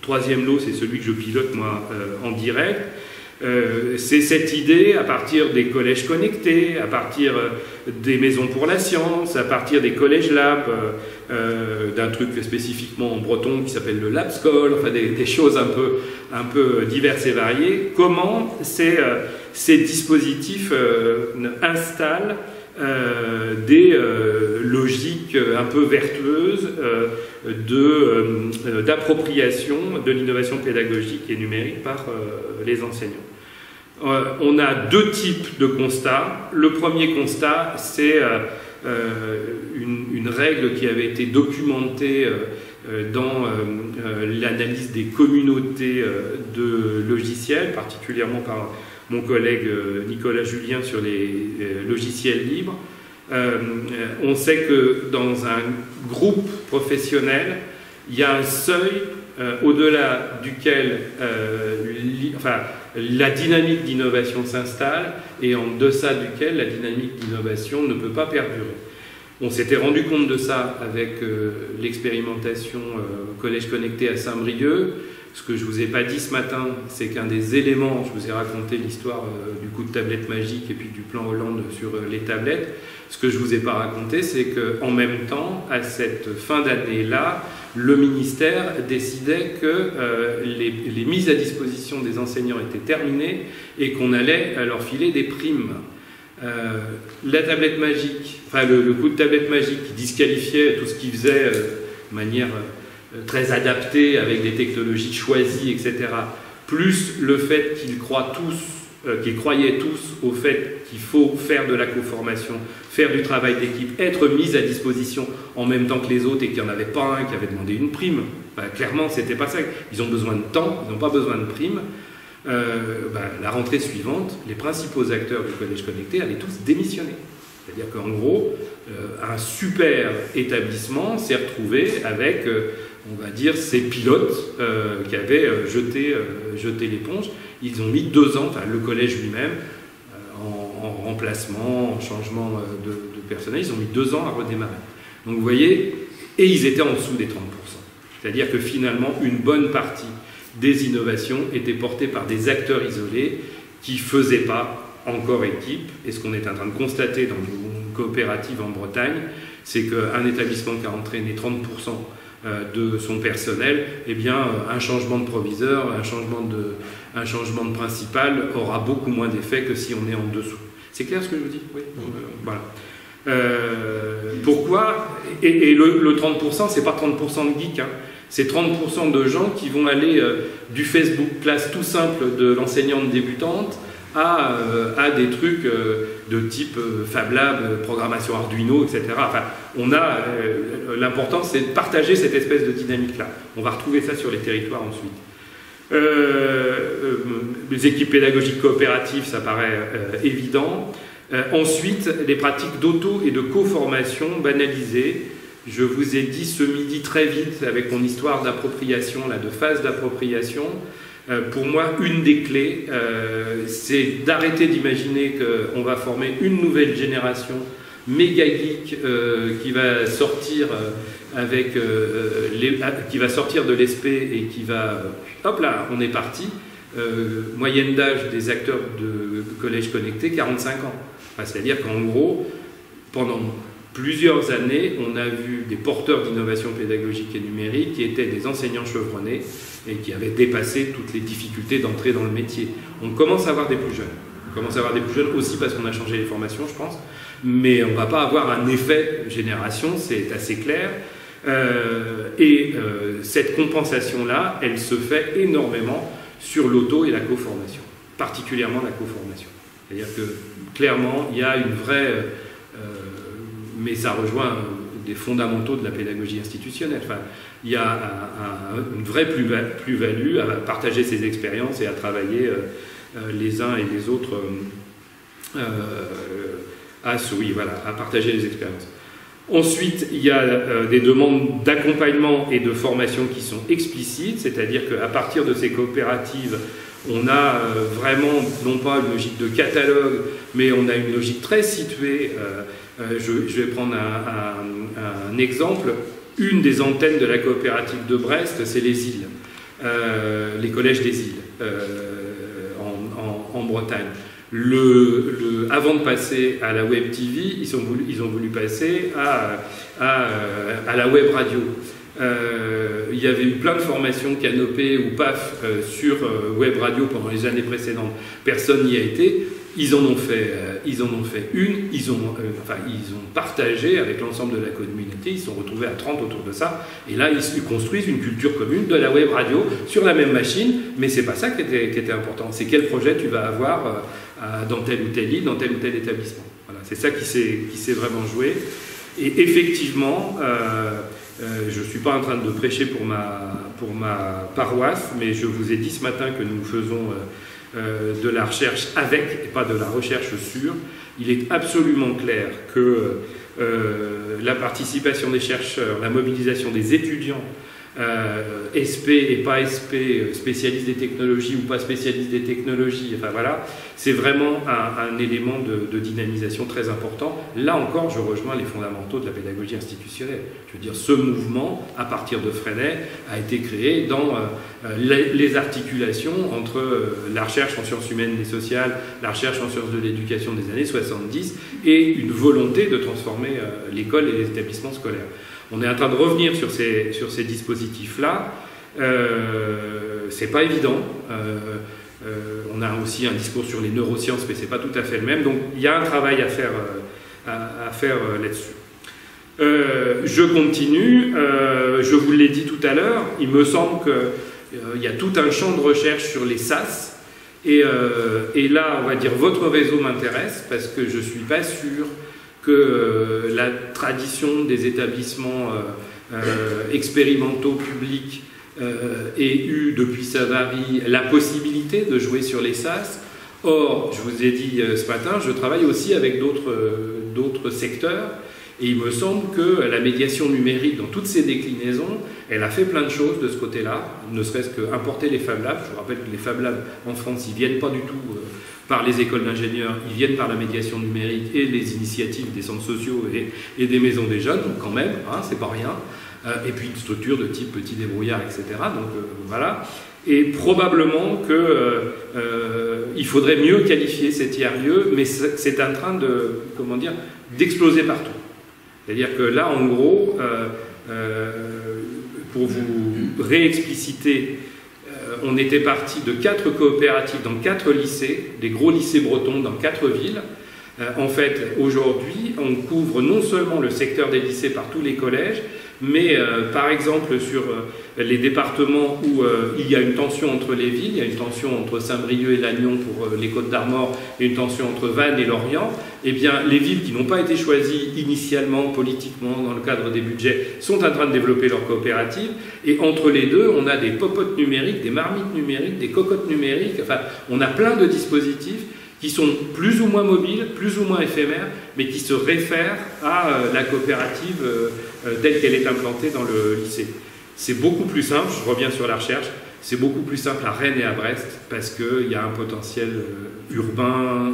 troisième lot, c'est celui que je pilote, moi, en direct. C'est cette idée, à partir des collèges connectés, à partir des maisons pour la science, à partir des collèges labs, d'un truc spécifiquement en breton qui s'appelle le LabScol, enfin des choses un peu diverses et variées, comment ces dispositifs installent des logiques un peu vertueuses d'appropriation de l'innovation pédagogique et numérique par les enseignants. On a deux types de constats. Le premier constat, c'est une règle qui avait été documentée dans l'analyse des communautés de logiciels, particulièrement par mon collègue Nicolas Julien sur les logiciels libres. On sait que dans un groupe professionnel, il y a un seuil au-delà duquel la dynamique d'innovation s'installe et en deçà duquel la dynamique d'innovation ne peut pas perdurer. On s'était rendu compte de ça avec l'expérimentation Collège Connecté à Saint-Brieuc. Ce que je ne vous ai pas dit ce matin, c'est qu'un des éléments, je vous ai raconté l'histoire du coup de tablette magique et puis du plan Hollande sur les tablettes. Ce que je ne vous ai pas raconté, c'est qu'en même temps, à cette fin d'année-là, le ministère décidait que les mises à disposition des enseignants étaient terminées et qu'on allait leur filer des primes. La tablette magique, enfin le coup de tablette magique qui disqualifiait tout ce qu'ils faisaient de manière très adaptée avec des technologies choisies, etc., plus le fait qu'ils croyaient tous au fait qu'il faut faire de la co-formation, faire du travail d'équipe, être mis à disposition en même temps que les autres et qu'il n'y en avait pas un qui avait demandé une prime. Clairement, c'était pas ça. Ils ont besoin de temps, ils n'ont pas besoin de prime. La rentrée suivante, les principaux acteurs du Collège Connecté allaient tous démissionner. C'est-à-dire qu'en gros, un super établissement s'est retrouvé avec, on va dire, ces pilotes qui avaient jeté l'éponge. Ils ont mis 2 ans, enfin le collège lui-même, en remplacement, en changement de personnel, ils ont mis 2 ans à redémarrer. Donc vous voyez, et ils étaient en dessous des 30%. C'est-à-dire que finalement, une bonne partie des innovations étaient portées par des acteurs isolés qui ne faisaient pas encore équipe. Et ce qu'on est en train de constater dans une coopérative en Bretagne, c'est qu'un établissement qui a entraîné 30% de son personnel, eh bien, un changement de proviseur, un changement de principal aura beaucoup moins d'effet que si on est en dessous. C'est clair ce que je vous dis? Oui. Voilà. Pourquoi? Et le 30%, c'est pas 30% de geeks, hein. C'est 30% de gens qui vont aller du Facebook classe tout simple de l'enseignante débutante à des trucs de type Fab Lab, programmation Arduino, etc. Enfin, l'important, c'est de partager cette espèce de dynamique-là. On va retrouver ça sur les territoires ensuite. Les équipes pédagogiques coopératives, ça paraît évident. Ensuite, les pratiques d'auto et de co-formation banalisées. Je vous ai dit ce midi très vite, avec mon histoire d'appropriation, de phase d'appropriation, pour moi, une des clés, c'est d'arrêter d'imaginer qu'on va former une nouvelle génération méga geek qui va sortir qui va sortir de l'ESP et qui va... hop là, on est parti. Moyenne d'âge des acteurs de Collège Connecté, 45 ans. Enfin, c'est-à-dire qu'en gros, pendant plusieurs années, on a vu des porteurs d'innovation pédagogique et numérique qui étaient des enseignants chevronnés et qui avaient dépassé toutes les difficultés d'entrer dans le métier. On commence à avoir des plus jeunes. On commence à avoir des plus jeunes aussi parce qu'on a changé les formations, je pense. Mais on ne va pas avoir un effet génération, c'est assez clair. Cette compensation-là, elle se fait énormément sur l'auto et la co-formation, particulièrement la co-formation. C'est-à-dire que clairement, il y a une vraie... mais ça rejoint des fondamentaux de la pédagogie institutionnelle. Enfin, il y a une vraie plus-value à partager ses expériences et à travailler les uns et les autres à partager les expériences. Ensuite, il y a des demandes d'accompagnement et de formation qui sont explicites, c'est-à-dire qu'à partir de ces coopératives, on a vraiment, non pas une logique de catalogue, mais on a une logique très située. Je vais prendre un exemple. Une des antennes de la coopérative de Brest, c'est les îles, les collèges des îles, Bretagne. Avant de passer à la Web TV, ils ont voulu passer à la Web Radio. Il y avait eu plein de formations Canopé ou PAF sur Web Radio pendant les années précédentes. Personne n'y a été. Ils en ont fait une. Ils ont partagé avec l'ensemble de la communauté. Ils se sont retrouvés à 30 autour de ça. Et là, ils construisent une culture commune de la Web Radio sur la même machine. Mais c'est pas ça qui était important. C'est quel projet tu vas avoir dans telle ou telle île, dans tel ou tel établissement. Voilà, c'est ça qui s'est vraiment joué. Et effectivement, je ne suis pas en train de prêcher pour ma paroisse, mais je vous ai dit ce matin que nous faisons de la recherche avec et pas de la recherche sur. Il est absolument clair que la participation des chercheurs, la mobilisation des étudiants, SP et pas SP, spécialistes des technologies ou pas spécialistes des technologies, enfin voilà, c'est vraiment un élément de dynamisation très important. Là encore, je rejoins les fondamentaux de la pédagogie institutionnelle. Je veux dire, ce mouvement, à partir de Freinet, a été créé dans les articulations entre la recherche en sciences humaines et sociales, la recherche en sciences de l'éducation des années 70 et une volonté de transformer l'école et les établissements scolaires. On est en train de revenir sur ces dispositifs-là. C'est pas évident. On a aussi un discours sur les neurosciences, mais c'est pas tout à fait le même. Donc il y a un travail à faire là-dessus. Je continue. Je vous l'ai dit tout à l'heure. Il me semble qu'il y a tout un champ de recherche sur les SAS. Et là, on va dire, votre réseau m'intéresse parce que je suis pas sûr que la tradition des établissements expérimentaux publics ait eu depuis Savary la possibilité de jouer sur les SAS. Or, je vous ai dit ce matin, je travaille aussi avec d'autres secteurs et il me semble que la médiation numérique dans toutes ses déclinaisons, elle a fait plein de choses de ce côté-là, ne serait-ce qu'importer les Fab Labs. Je vous rappelle que les Fab Labs en France, ils ne viennent pas du tout par les écoles d'ingénieurs, ils viennent par la médiation numérique et les initiatives des centres sociaux et des maisons des jeunes, donc quand même, hein, c'est pas rien. Et puis une structure de type petit débrouillard, etc. Donc voilà. Et probablement qu'il faudrait mieux qualifier ces tiers-lieux, mais c'est en train d'exploser partout. C'est-à-dire que là, en gros, pour vous réexpliciter, on était parti de 4 coopératives dans 4 lycées, des gros lycées bretons dans 4 villes. En fait, aujourd'hui, on couvre non seulement le secteur des lycées par tous les collèges, mais par exemple sur les départements où il y a une tension entre les villes, il y a une tension entre Saint-Brieuc et Lannion pour les Côtes-d'Armor et une tension entre Vannes et Lorient, eh bien les villes qui n'ont pas été choisies initialement politiquement dans le cadre des budgets sont en train de développer leurs coopératives, et entre les deux on a des popotes numériques, des marmites numériques, des cocottes numériques, enfin on a plein de dispositifs qui sont plus ou moins mobiles, plus ou moins éphémères, mais qui se réfèrent à la coopérative telle qu'elle est implantée dans le lycée. C'est beaucoup plus simple, je reviens sur la recherche, c'est beaucoup plus simple à Rennes et à Brest, parce qu'il y a un potentiel urbain,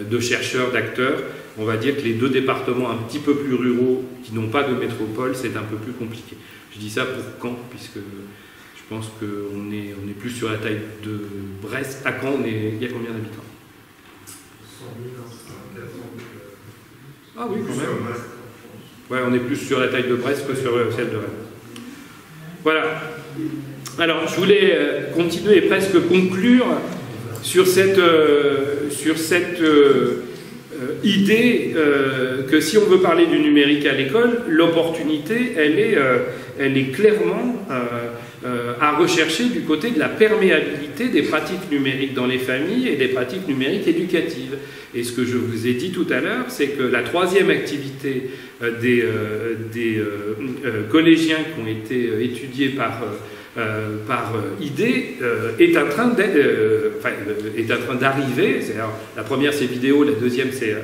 de chercheurs, d'acteurs. On va dire que les deux départements un petit peu plus ruraux, qui n'ont pas de métropole, c'est un peu plus compliqué. Je dis ça pour Caen, puisque je pense qu'on est plus sur la taille de Brest. À Caen, il y a combien d'habitants ? Ah oui, quand même. Ouais, on est plus sur la taille de Brest que sur celle de Rennes. Voilà. Alors, je voulais continuer et presque conclure sur cette idée que si on veut parler du numérique à l'école, l'opportunité, elle est clairement à rechercher du côté de la perméabilité des pratiques numériques dans les familles et des pratiques numériques éducatives. Et ce que je vous ai dit tout à l'heure, c'est que la troisième activité des collégiens qui ont été étudiés par idée est en train d'arriver. La première c'est vidéo, la deuxième c'est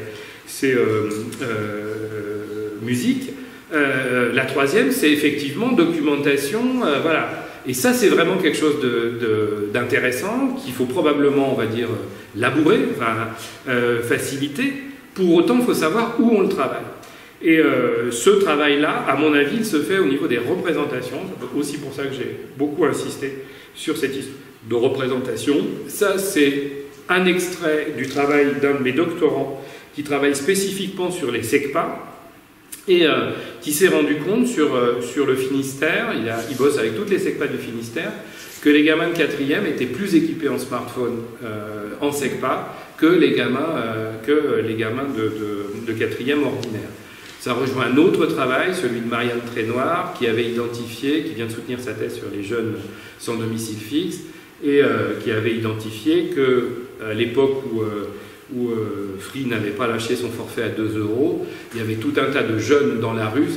musique, la troisième c'est effectivement documentation, voilà. Et ça c'est vraiment quelque chose d'intéressant qu'il faut probablement, on va dire, labourer, faciliter. Pour autant il faut savoir où on le travaille. Et ce travail-là, à mon avis, il se fait au niveau des représentations. C'est aussi pour ça que j'ai beaucoup insisté sur cette histoire de représentation. Ça, c'est un extrait du travail d'un de mes doctorants qui travaille spécifiquement sur les SECPA et qui s'est rendu compte sur le Finistère, il bosse avec toutes les SECPA du Finistère, que les gamins de 4e étaient plus équipés en smartphone en SECPA que les gamins de 4e ordinaire. Ça rejoint un autre travail, celui de Marianne Trénoir, qui avait identifié, qui vient de soutenir sa thèse sur les jeunes sans domicile fixe, et qui avait identifié qu'à l'époque où Free n'avait pas lâché son forfait à 2 €, il y avait tout un tas de jeunes dans la rue,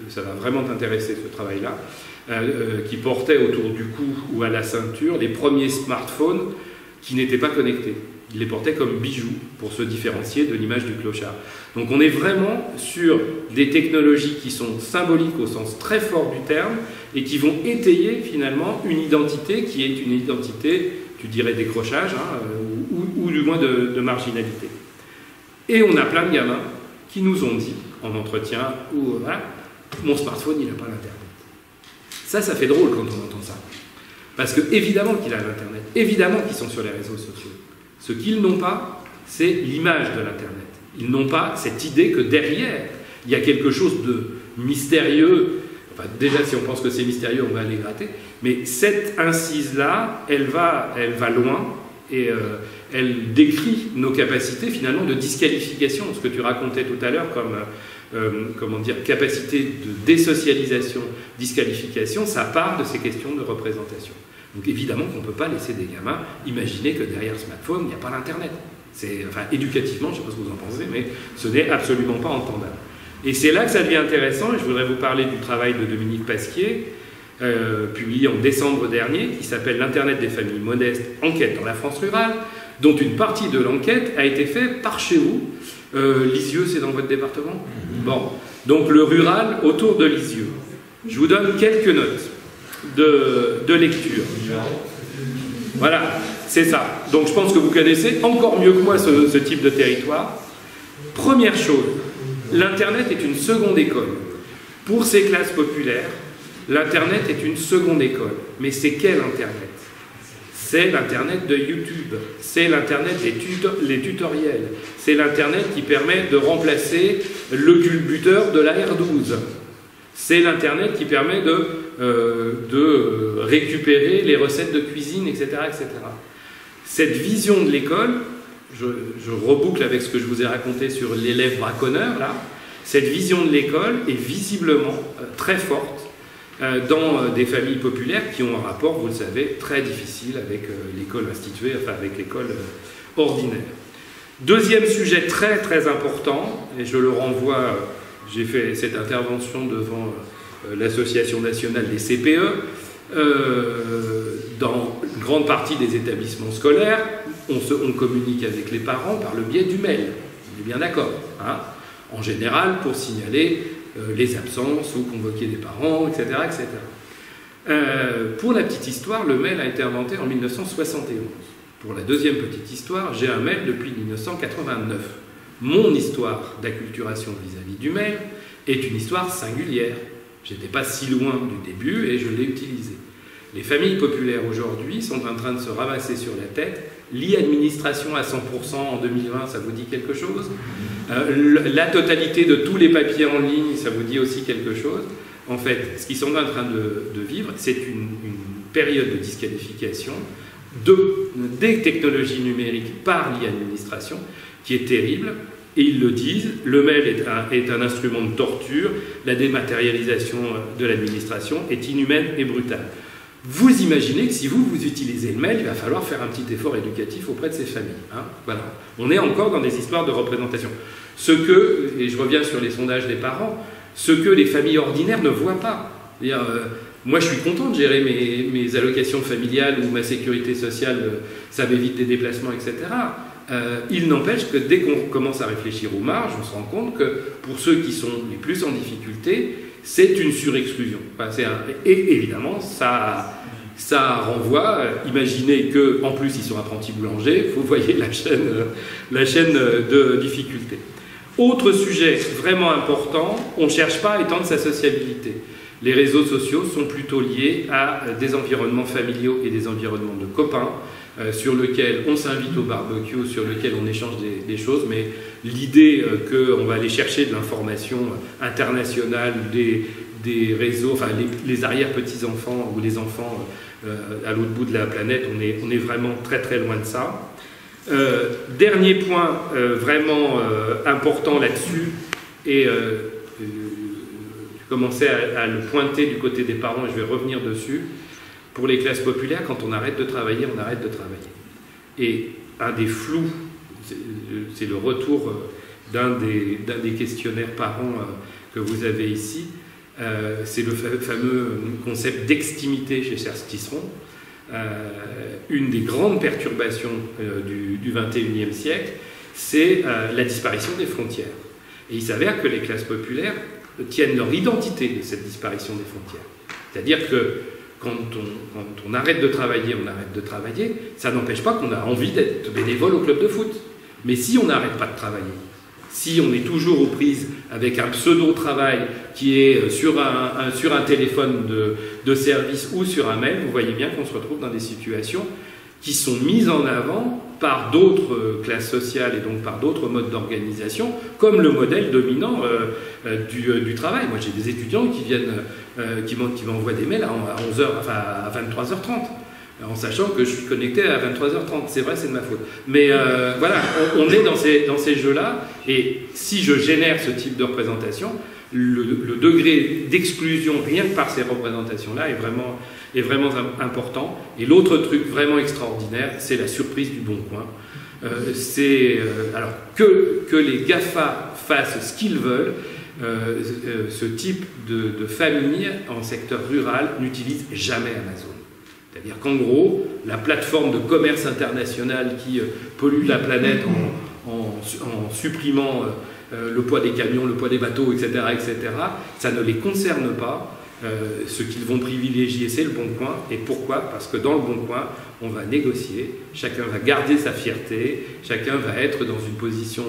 ça va vraiment t'intéresser ce travail-là, qui portaient autour du cou ou à la ceinture les premiers smartphones qui n'étaient pas connectés. Ils les portaient comme bijoux pour se différencier de l'image du clochard. Donc on est vraiment sur des technologies qui sont symboliques au sens très fort du terme et qui vont étayer finalement une identité qui est une identité, tu dirais, décrochage, ou du moins de marginalité. Et on a plein de gamins qui nous ont dit en entretien, mon smartphone il n'a pas l'internet. Ça fait drôle quand on entend ça. Parce que évidemment qu'il a l'internet, évidemment qu'ils sont sur les réseaux sociaux. Ce qu'ils n'ont pas, c'est l'image de l'internet. Ils n'ont pas cette idée que derrière, il y a quelque chose de mystérieux. Enfin, déjà, si on pense que c'est mystérieux, on va aller gratter. Mais cette incise-là, elle va loin et elle décrit nos capacités finalement de disqualification. Ce que tu racontais tout à l'heure comme capacité de désocialisation, disqualification, ça part de ces questions de représentation. Donc évidemment qu'on ne peut pas laisser des gamins imaginer que derrière le smartphone, il n'y a pas l'Internet. Éducativement, je ne sais pas ce que vous en pensez, mais ce n'est absolument pas entendable. Et c'est là que ça devient intéressant, et je voudrais vous parler du travail de Dominique Pasquier, publié en décembre dernier, qui s'appelle « L'Internet des familles modestes, enquête dans la France rurale », dont une partie de l'enquête a été faite par chez vous. Lisieux, c'est dans votre département ? Bon, donc le rural autour de Lisieux. Je vous donne quelques notes de lecture. Voilà, c'est ça. Donc je pense que vous connaissez encore mieux que moi ce type de territoire. Première chose, l'Internet est une seconde école. Pour ces classes populaires, l'Internet est une seconde école. Mais c'est quel Internet ? C'est l'Internet de YouTube, c'est l'Internet des tutoriels, c'est l'Internet qui permet de remplacer le culbuteur de la R12. C'est l'Internet qui permet de récupérer les recettes de cuisine, etc., etc. Cette vision de l'école, je reboucle avec ce que je vous ai raconté sur l'élève braconneur, là, cette vision de l'école est visiblement très forte dans des familles populaires qui ont un rapport, vous le savez, très difficile avec l'école instituée, enfin avec l'école ordinaire. Deuxième sujet très très important, et je le renvoie, j'ai fait cette intervention devant l'Association nationale des CPE, dans une grande partie des établissements scolaires, on communique avec les parents par le biais du mail, on est bien d'accord, hein, en général pour signaler les absences ou convoquer des parents, etc. etc. Pour la petite histoire, le mail a été inventé en 1971. Pour la deuxième petite histoire, j'ai un mail depuis 1989. Mon histoire d'acculturation vis-à-vis du mail est une histoire singulière. J'étais pas si loin du début et je l'ai utilisé. Les familles populaires aujourd'hui sont en train de se ramasser sur la tête. L'e-administration à 100% en 2020, ça vous dit quelque chose ? La totalité de tous les papiers en ligne, ça vous dit aussi quelque chose ? En fait, ce qu'ils sont en train de vivre, c'est une période de disqualification des technologies numériques par l'e-administration qui est terrible. Et ils le disent, le mail est un instrument de torture, la dématérialisation de l'administration est inhumaine et brutale. Vous imaginez que si vous utilisez le mail, il va falloir faire un petit effort éducatif auprès de ces familles. Hein, voilà. On est encore dans des histoires de représentation. Et je reviens sur les sondages des parents, ce que les familles ordinaires ne voient pas. Moi, je suis content de gérer mes allocations familiales ou ma sécurité sociale, ça m'évite des déplacements, etc. Il n'empêche que dès qu'on commence à réfléchir aux marges, on se rend compte que pour ceux qui sont les plus en difficulté, c'est une surexclusion. Et évidemment, ça renvoie, imaginez qu'en plus ils sont apprentis boulangers, vous voyez la chaîne de difficulté. Autre sujet vraiment important, on ne cherche pas à étendre sa sociabilité. Les réseaux sociaux sont plutôt liés à des environnements familiaux et des environnements de copains. sur lequel on s'invite au barbecue, sur lequel on échange des choses, mais l'idée qu'on va aller chercher de l'information internationale, des réseaux, enfin les arrière-petits-enfants ou les enfants à l'autre bout de la planète, on est vraiment très très loin de ça. Dernier point vraiment important là-dessus, et je commençais à le pointer du côté des parents, et je vais revenir dessus. Pour les classes populaires, quand on arrête de travailler, on arrête de travailler. Et un des flous, c'est le retour d'un des questionnaires parents que vous avez ici, c'est le fameux concept d'extimité chez Serge Tisseron. Une des grandes perturbations du XXIe siècle, c'est la disparition des frontières. Et il s'avère que les classes populaires tiennent leur identité de cette disparition des frontières. C'est-à-dire que quand on arrête de travailler, on arrête de travailler, ça n'empêche pas qu'on a envie d'être bénévole au club de foot. Mais si on n'arrête pas de travailler, si on est toujours aux prises avec un pseudo-travail qui est sur un téléphone de service ou sur un mail, vous voyez bien qu'on se retrouve dans des situations qui sont mises en avant par d'autres classes sociales et donc par d'autres modes d'organisation, comme le modèle dominant du travail. Moi, j'ai des étudiants qui viennent, qui m'envoient des mails à 11h, enfin à 23h30, en sachant que je suis connecté à 23h30. C'est vrai, c'est de ma faute. Mais voilà, on est dans ces jeux-là, et si je génère ce type de représentation, le degré d'exclusion, rien que par ces représentations-là, est vraiment important. Et l'autre truc vraiment extraordinaire, c'est la surprise du Bon Coin. Alors que les GAFA fassent ce qu'ils veulent, ce type de famille en secteur rural n'utilise jamais Amazon. C'est-à-dire qu'en gros, la plateforme de commerce international qui pollue la planète en supprimant le poids des camions, le poids des bateaux, etc., ça ne les concerne pas. Ce qu'ils vont privilégier, c'est le Bon Coin. Et pourquoi? Parce que dans le Bon Coin, on va négocier, chacun va garder sa fierté, chacun va être dans une position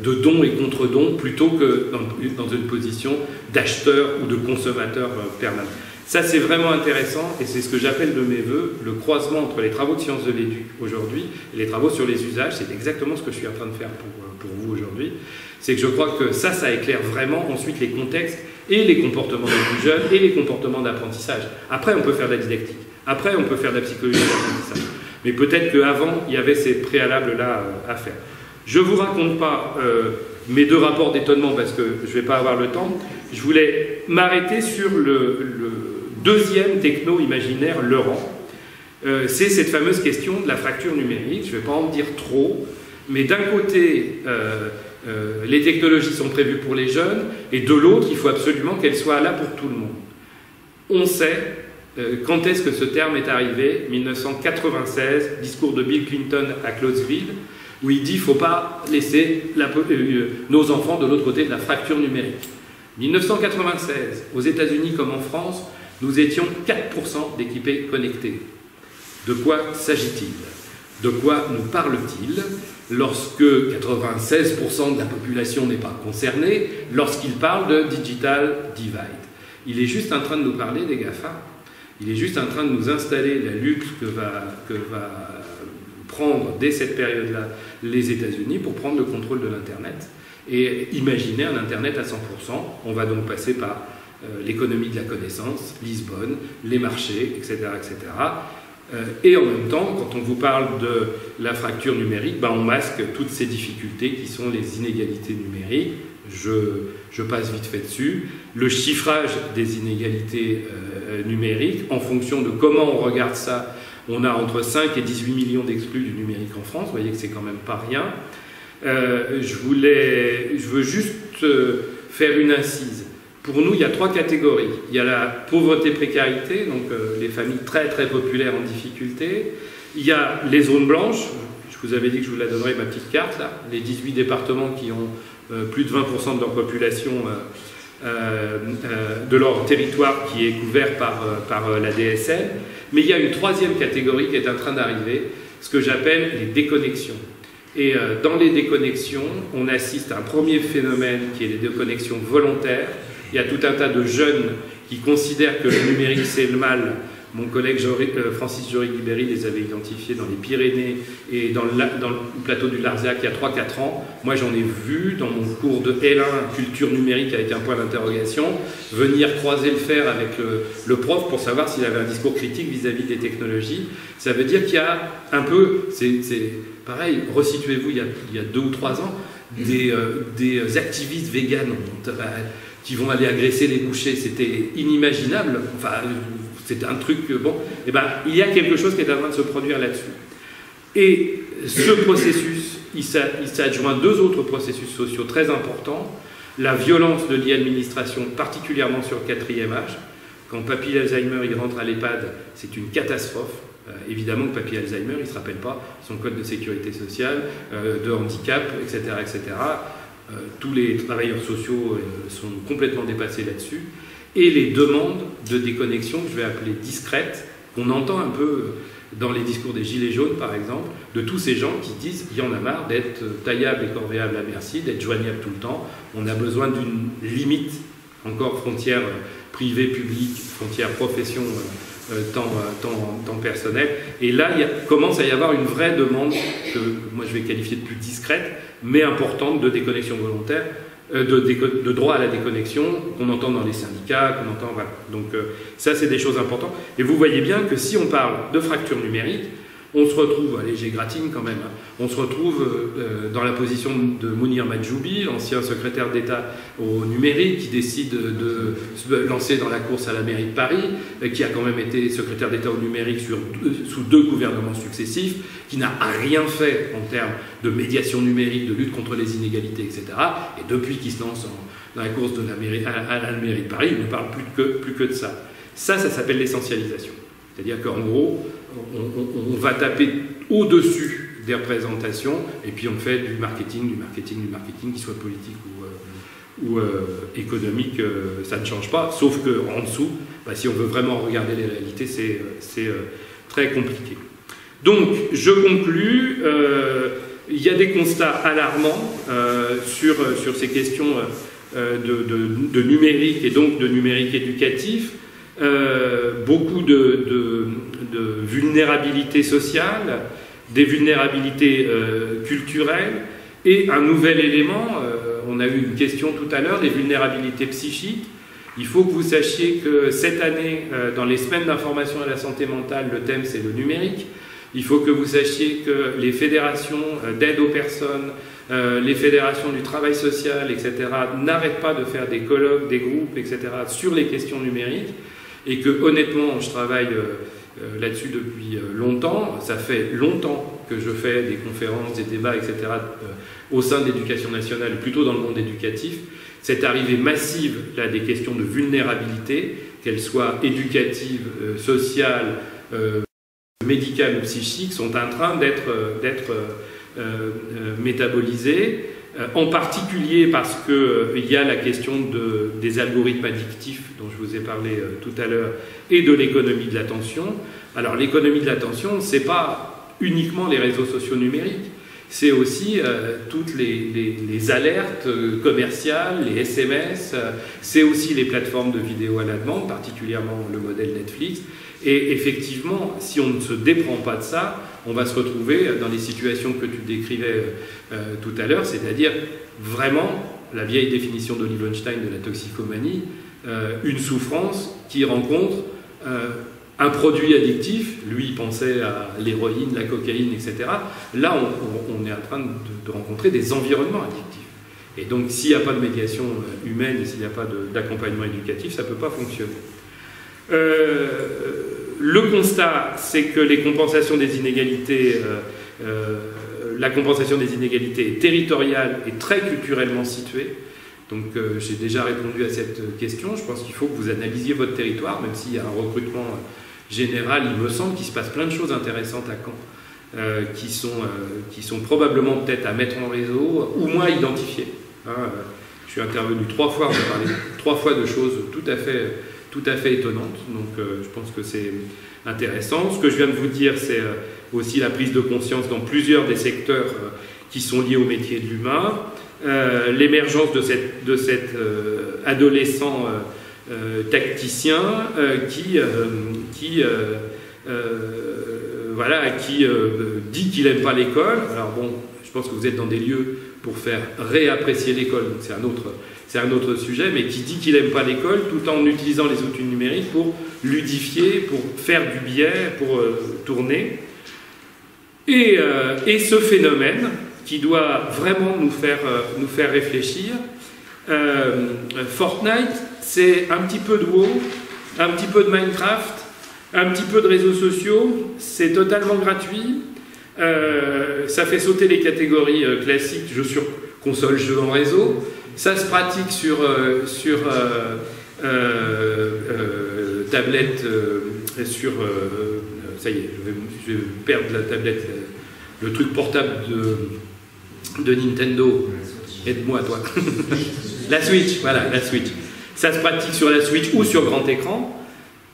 de don et contre-don plutôt que dans une position d'acheteur ou de consommateur permanent. Ça, c'est vraiment intéressant, et c'est ce que j'appelle de mes voeux, le croisement entre les travaux de sciences de l'éduc aujourd'hui et les travaux sur les usages. C'est exactement ce que je suis en train de faire pour vous aujourd'hui. C'est que je crois que ça éclaire vraiment ensuite les contextes et les comportements des plus jeunes et les comportements d'apprentissage. Après, on peut faire de la didactique. Après, on peut faire de la psychologie d'apprentissage. Mais peut-être qu'avant, il y avait ces préalables-là à faire. Je ne vous raconte pas mes deux rapports d'étonnement parce que je ne vais pas avoir le temps. Je voulais m'arrêter sur le deuxième techno-imaginaire Laurent. C'est cette fameuse question de la fracture numérique. Je ne vais pas en dire trop, mais d'un côté, les technologies sont prévues pour les jeunes, et de l'autre, il faut absolument qu'elles soient là pour tout le monde. On sait quand est-ce que ce terme est arrivé. 1996, discours de Bill Clinton à Closeville, où il dit qu'il ne faut pas laisser nos enfants de l'autre côté de la fracture numérique. 1996, aux États-Unis comme en France, nous étions 4% d'équipés connectés. De quoi s'agit-il? De quoi nous parle-t-il lorsque 96% de la population n'est pas concernée, lorsqu'il parle de digital divide? Il est juste en train de nous parler des GAFA. Il est juste en train de nous installer la luxe que va prendre dès cette période-là les États-Unis pour prendre le contrôle de l'Internet et imaginer un Internet à 100%. On va donc passer par l'économie de la connaissance, Lisbonne, les marchés, etc., etc. Et en même temps, quand on vous parle de la fracture numérique, on masque toutes ces difficultés qui sont les inégalités numériques. Je passe vite fait dessus. Le chiffrage des inégalités numériques, en fonction de comment on regarde ça, on a entre 5 et 18 millions d'exclus du numérique en France. Vous voyez que c'est quand même pas rien. Je veux juste faire une incise. Pour nous, il y a 3 catégories. Il y a la pauvreté-précarité, donc les familles très très populaires en difficulté. Il y a les zones blanches. Je vous avais dit que je vous la donnerais, ma petite carte, là. Les 18 départements qui ont plus de 20% de leur population, de leur territoire qui est couvert par la DSL. Mais il y a une 3e catégorie qui est en train d'arriver, ce que j'appelle les déconnexions. Et dans les déconnexions, on assiste à un premier phénomène qui est les déconnexions volontaires. Il y a tout un tas de jeunes qui considèrent que le numérique c'est le mal Mon collègue Francis Jory-Guibéry les avait identifiés dans les Pyrénées et dans le plateau du Larzac il y a 3-4 ans. Moi, j'en ai vu dans mon cours de L1 culture numérique avec un point d'interrogation, venir croiser le fer avec le prof pour savoir s'il avait un discours critique vis-à-vis des technologies. Ça veut dire qu'il y a un peu, c'est pareil, resituez-vous il y a 2 ou 3 ans, des activistes véganes qui vont aller agresser les bouchers. C'était inimaginable. Enfin, c'était un truc, bon, et ben, il y a quelque chose qui est en train de se produire là-dessus. Et ce processus, il s'adjoint 2 autres processus sociaux très importants. La violence de l'e-administration, particulièrement sur le 4e âge. Quand papy Alzheimer il rentre à l'EHPAD, c'est une catastrophe. Évidemment que papy Alzheimer, il ne se rappelle pas son code de sécurité sociale, de handicap, etc. etc. Tous les travailleurs sociaux sont complètement dépassés là-dessus. Et les demandes de déconnexion, que je vais appeler discrètes, qu'on entend un peu dans les discours des Gilets jaunes, par exemple, de tous ces gens qui disent qu'il y en a marre d'être taillable et corvéable à merci, d'être joignable tout le temps. On a besoin d'une limite, encore frontière privée, publique, frontière profession, temps personnel. Et là, il commence à y avoir une vraie demande, que moi je vais qualifier de plus discrète, mais importante, de déconnexion volontaire, de droit à la déconnexion, qu'on entend dans les syndicats, qu'on entend... Voilà. Donc ça, c'est des choses importantes. Et vous voyez bien que si on parle de fracture numérique, on se retrouve, allez, j'égratine quand même, hein, on se retrouve dans la position de Mounir Majoubi, l'ancien secrétaire d'État au numérique, qui décide de se lancer dans la course à la mairie de Paris, qui a quand même été secrétaire d'État au numérique sous 2 gouvernements successifs, qui n'a rien fait en termes de médiation numérique, de lutte contre les inégalités, etc. Et depuis qu'il se lance dans la course de la mairie, à la mairie de Paris, il ne parle plus que de ça. Ça s'appelle l'essentialisation. C'est-à-dire qu'en gros, on va taper au-dessus des représentations et puis on fait du marketing, qu'il soit politique ou économique, ça ne change pas. Sauf qu'en dessous, si on veut vraiment regarder les réalités, c'est très compliqué. Donc, je conclus. Il y a des constats alarmants sur ces questions de numérique et donc de numérique éducatif. Beaucoup de vulnérabilité sociale, des vulnérabilités culturelles et un nouvel élément, on a eu une question tout à l'heure, des vulnérabilités psychiques. Il faut que vous sachiez que cette année, dans les semaines d'information à la santé mentale, le thème c'est le numérique. Il faut que vous sachiez que les fédérations d'aide aux personnes, les fédérations du travail social, etc., n'arrêtent pas de faire des colloques, des groupes, etc., sur les questions numériques. Et que honnêtement, je travaille là-dessus depuis longtemps. Ça fait longtemps que je fais des conférences, des débats, etc. Au sein de l'éducation nationale, plutôt dans le monde éducatif. Cette arrivée massive là, des questions de vulnérabilité, qu'elles soient éducatives, sociales, médicales ou psychiques, sont en train d'être métabolisées. En particulier parce qu'il y a la question des algorithmes addictifs dont je vous ai parlé tout à l'heure et de l'économie de l'attention. Alors l'économie de l'attention, ce n'est pas uniquement les réseaux sociaux numériques, c'est aussi toutes les alertes commerciales, les SMS, c'est aussi les plateformes de vidéo à la demande, particulièrement le modèle Netflix. Et effectivement, si on ne se déprend pas de ça, on va se retrouver dans les situations que tu décrivais tout à l'heure, c'est-à-dire vraiment la vieille définition d'Olive Einstein de la toxicomanie, une souffrance qui rencontre un produit addictif. Lui, il pensait à l'héroïne, la cocaïne, etc. Là, on est en train de rencontrer des environnements addictifs. Et donc, s'il n'y a pas de médiation humaine et s'il n'y a pas d'accompagnement éducatif, ça ne peut pas fonctionner. Le constat, c'est que les compensations des inégalités, la compensation des inégalités est territoriale et très culturellement située. Donc j'ai déjà répondu à cette question. Je pense qu'il faut que vous analysiez votre territoire, même s'il y a un recrutement général, il me semble qu'il se passe plein de choses intéressantes à Caen, qui sont probablement peut-être à mettre en réseau, ou moins identifiées. Je suis intervenu 3 fois, on a parlé 3 fois de choses tout à fait étonnantes, donc je pense que c'est intéressant. Ce que je viens de vous dire, c'est aussi la prise de conscience dans plusieurs des secteurs qui sont liés au métier de l'humain, l'émergence de cet adolescent tacticien qui voilà, qui dit qu'il n'aime pas l'école. Alors bon, je pense que vous êtes dans des lieux pour faire réapprécier l'école, donc c'est un autre sujet, mais qui dit qu'il n'aime pas l'école tout en utilisant les outils numériques pour ludifier, pour faire du biais, pour tourner. Et ce phénomène qui doit vraiment nous faire réfléchir, Fortnite, c'est un petit peu de WoW, un petit peu de Minecraft, un petit peu de réseaux sociaux, c'est totalement gratuit, ça fait sauter les catégories classiques, jeux sur console, jeux en réseau, ça se pratique sur tablette, ça y est, je vais perdre la tablette, le truc portable de Nintendo. Aide-moi, toi. La Switch, voilà, la Switch. Ça se pratique sur la Switch ou sur grand écran.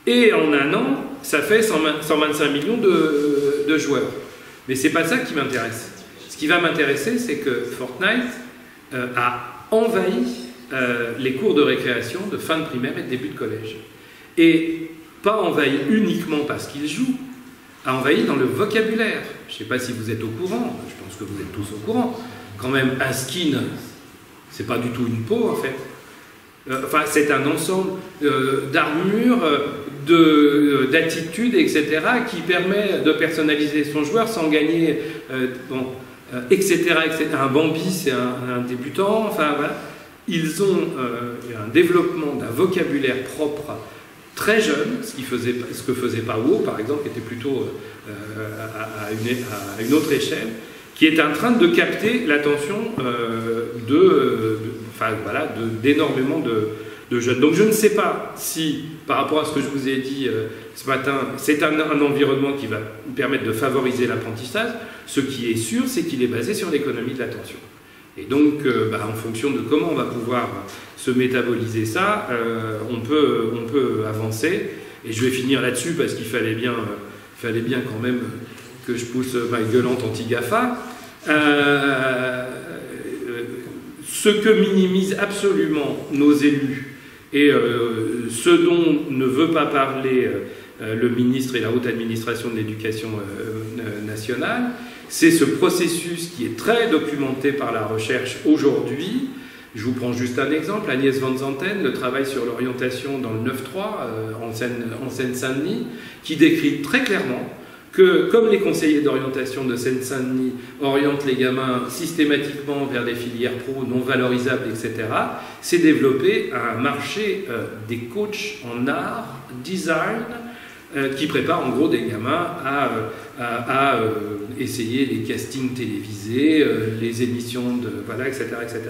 Et en un an, ça fait 125 millions de joueurs. Mais c'est pas ça qui m'intéresse. Ce qui va m'intéresser, c'est que Fortnite a envahi les cours de récréation de fin de primaire et de début de collège. Et pas envahi uniquement parce qu'ils jouent, a envahi dans le vocabulaire. Je ne sais pas si vous êtes au courant, je pense que vous êtes tous au courant. Quand même, un skin, c'est pas du tout une peau en fait. Enfin, c'est un ensemble d'armures, d'attitudes, etc., qui permet de personnaliser son joueur sans gagner, etc., etc. Un Bambi, c'est un débutant, enfin voilà. Ils ont un développement d'un vocabulaire propre très jeune, ce que faisait pas WoW, par exemple, qui était plutôt à une autre échelle, qui est en train de capter l'attention d'énormément de jeunes. Donc je ne sais pas si, par rapport à ce que je vous ai dit ce matin, c'est un environnement qui va permettre de favoriser l'apprentissage. Ce qui est sûr, c'est qu'il est basé sur l'économie de l'attention. Et donc, en fonction de comment on va pouvoir se métaboliser ça, on peut avancer. Et je vais finir là-dessus parce qu'il fallait bien quand même que je pousse ma gueulante anti-GAFA. Ce que minimisent absolument nos élus et ce dont ne veut pas parler le ministre et la haute administration de l'éducation nationale, c'est ce processus qui est très documenté par la recherche aujourd'hui. Je vous prends juste un exemple, Agnès Van Zanten, le travail sur l'orientation dans le 9-3 en Seine-Saint-Denis, qui décrit très clairement que, comme les conseillers d'orientation de Seine-Saint-Denis orientent les gamins systématiquement vers des filières pro non valorisables, etc., s'est développé un marché des coachs en art, design, qui préparent en gros des gamins à essayer les castings télévisés, les émissions, etc., etc.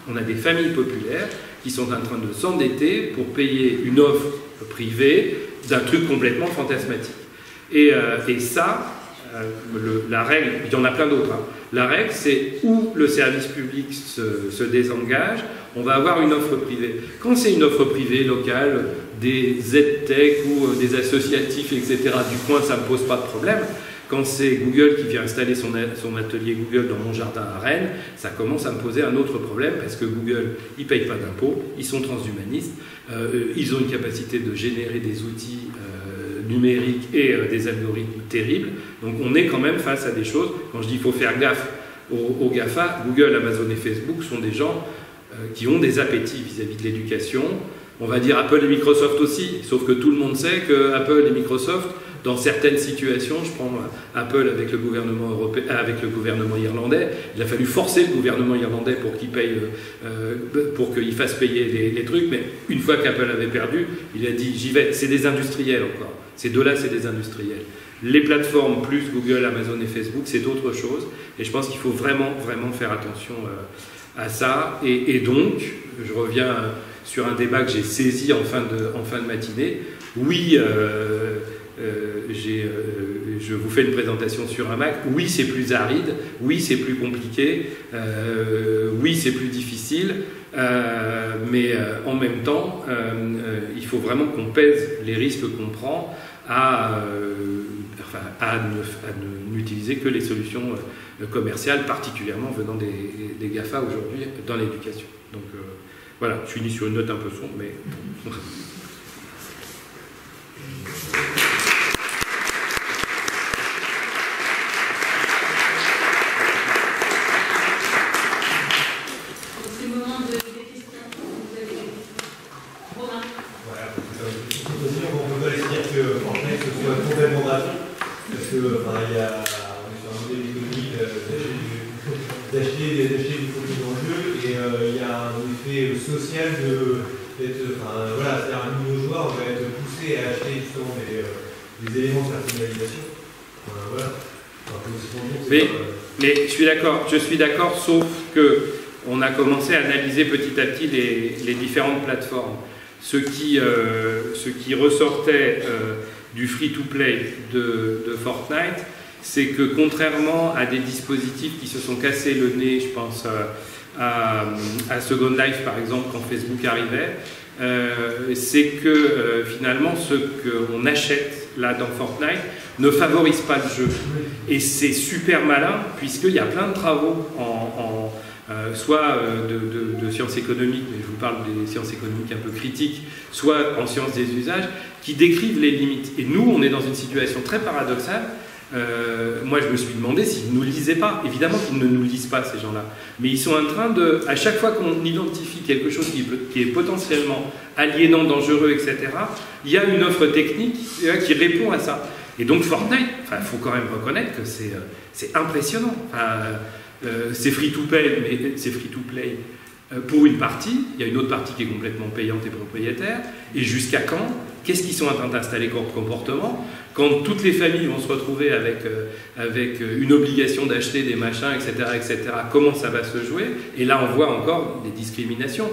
On a des familles populaires qui sont en train de s'endetter pour payer une offre privée d'un truc complètement fantasmatique. Et ça, la règle, il y en a plein d'autres, hein. La règle, c'est où le service public se désengage, on va avoir une offre privée. Quand c'est une offre privée locale, des ZTech ou des associatifs, etc., du coin, ça ne me pose pas de problème. Quand c'est Google qui vient installer son atelier Google dans mon jardin à Rennes, ça commence à me poser un autre problème parce que Google, ils ne payent pas d'impôts, ils sont transhumanistes, ils ont une capacité de générer des outils numériques et des algorithmes terribles. Donc on est quand même face à des choses, quand je dis qu'il faut faire gaffe aux GAFA, Google, Amazon et Facebook sont des gens qui ont des appétits vis-à-vis de l'éducation. On va dire Apple et Microsoft aussi, sauf que tout le monde sait que Apple et Microsoft, dans certaines situations, je prends Apple avec le gouvernement européen, avec le gouvernement irlandais, il a fallu forcer le gouvernement irlandais pour qu'il paye, pour qu'il fasse payer les trucs, mais une fois qu'Apple avait perdu, il a dit j'y vais. C'est des industriels encore. Ces deux-là, c'est des industriels. Les plateformes plus Google, Amazon et Facebook, c'est autre chose. Et je pense qu'il faut vraiment, vraiment faire attention à ça. Et donc, je reviens sur un débat que j'ai saisi en fin de matinée. Oui, je vous fais une présentation sur un Mac. Oui, c'est plus aride. Oui, c'est plus compliqué. Oui, c'est plus difficile. Mais en même temps, il faut vraiment qu'on pèse les risques qu'on prend à n'utiliser que les solutions commerciales, particulièrement venant des GAFA aujourd'hui dans l'éducation. Donc voilà, je finis sur une note un peu sombre, mais... d'acheter des photos dans le jeu, et il y a un effet social voilà, c'est-à-dire un nouveau joueur va être poussé à acheter justement des éléments de personnalisation. Voilà. Mais je suis d'accord, sauf que on a commencé à analyser petit à petit les différentes plateformes. Ce qui ressortait du free-to-play de Fortnite, c'est que contrairement à des dispositifs qui se sont cassés le nez, je pense à Second Life par exemple quand Facebook arrivait, c'est que finalement ce qu'on achète là dans Fortnite ne favorise pas le jeu. Et c'est super malin puisqu'il y a plein de travaux soit de sciences économiques, mais je vous parle des sciences économiques un peu critiques, soit en sciences des usages, qui décrivent les limites. Et nous, on est dans une situation très paradoxale. Moi, je me suis demandé s'ils ne nous lisaient pas. Évidemment qu'ils ne nous lisent pas, ces gens-là. Mais ils sont en train de... À chaque fois qu'on identifie quelque chose qui est potentiellement aliénant, dangereux, etc., il y a une offre technique qui répond à ça. Et donc Fortnite, il faut quand même reconnaître que c'est impressionnant. C'est free-to-play, mais c'est free-to-play pour une partie. Il y a une autre partie qui est complètement payante et propriétaire. Et jusqu'à quand? Qu'est-ce qu'ils sont en train d'installer comme comportement? Quand toutes les familles vont se retrouver avec une obligation d'acheter des machins, etc., comment ça va se jouer? Et là, on voit encore des discriminations.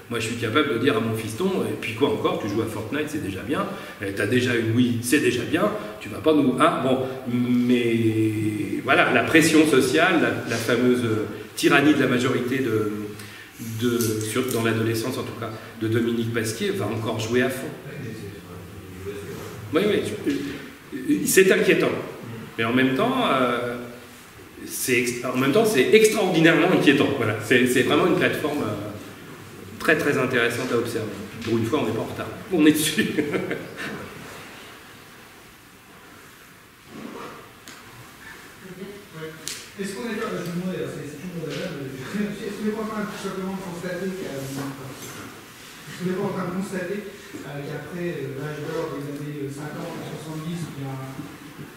Moi, je suis capable de dire à mon fiston, et puis quoi encore, tu joues à Fortnite, c'est déjà bien. Tu as déjà une Wii, c'est déjà bien. Tu vas pas nous... Hein, bon, mais voilà, la pression sociale, la fameuse tyrannie de la majorité dans l'adolescence en tout cas, de Dominique Pasquier, va encore jouer à fond. Oui, c'est inquiétant. Mais en même temps, c'est extraordinairement inquiétant. Voilà. C'est vraiment une plateforme très très intéressante à observer. Pour une fois, on n'est pas en retard. On est dessus. Est-ce qu'on est pas, je me demandais, c'est toujours est-ce qu'on n'est pas en train tout simplement de constater qu'après l'âge d'or des années 50 et 70, il y a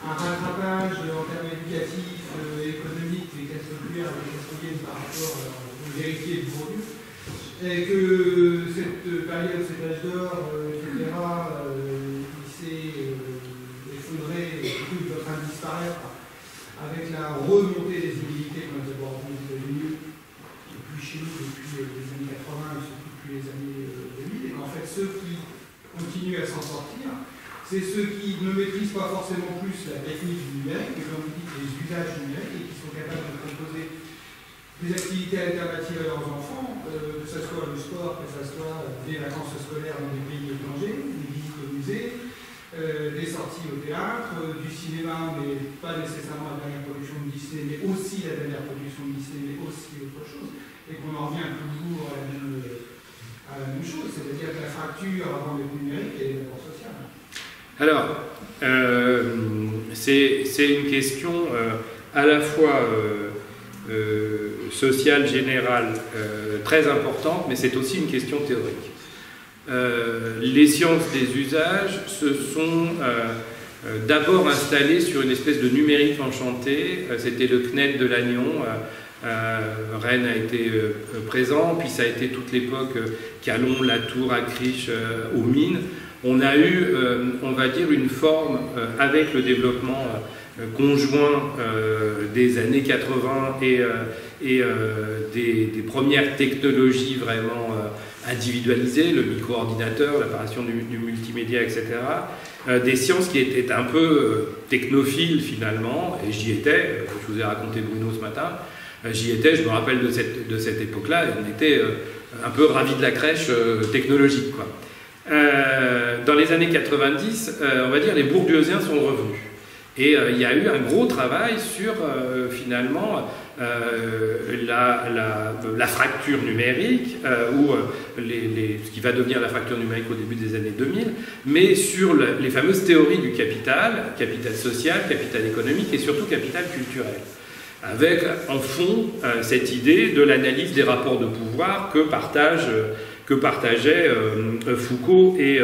un rattrapage en termes éducatifs, économiques et casse-populaires par rapport aux héritiers du Bourdieu, et que cette période, cet âge d'or, etc., il s'est effondré, et tout est en train de disparaître avec la remontée des inégalités qu'on a d'abord vues aux États-Unis, depuis chez nous depuis les années 80 et surtout depuis les années 2000, et qu'en fait ceux qui continuent à s'en sortir, c'est ceux qui ne maîtrisent pas forcément plus la technique du numérique, mais comme vous dites, les usages numériques, et qui sont capables de proposer des activités alternatives à leurs enfants, que ce soit le sport, que ce soit des vacances scolaires dans des pays étrangers, des visites au musée, des sorties au théâtre, du cinéma, mais pas nécessairement la dernière production de Disney, mais aussi la dernière production de Disney, mais aussi autre chose, et qu'on en revient toujours à la même chose, c'est-à-dire que la fracture avant le numérique est d'abord sociale. Alors, c'est une question à la fois sociale, générale, très importante, mais c'est aussi une question théorique. Les sciences des usages se sont d'abord installées sur une espèce de numérique enchanté. C'était le CNED de Lannion. Rennes a été présent, puis ça a été toute l'époque Calon, Latour, Acriche, aux mines. On a eu, on va dire, une forme avec le développement conjoint des années 80 et des premières technologies vraiment individualisées, le micro-ordinateur, l'apparition du multimédia, etc. Des sciences qui étaient un peu technophiles finalement, et j'y étais, je vous ai raconté Bruno ce matin, j'y étais, je me rappelle de cette époque-là, et on était un peu ravis de la crèche technologique, quoi. Dans les années 90, on va dire, les bourdieusiens sont revenus. Et il y a eu un gros travail sur, finalement, la fracture numérique, ou ce qui va devenir la fracture numérique au début des années 2000, mais sur les fameuses théories du capital social, capital économique et surtout capital culturel. Avec, en fond, cette idée de l'analyse des rapports de pouvoir que partageaient Foucault et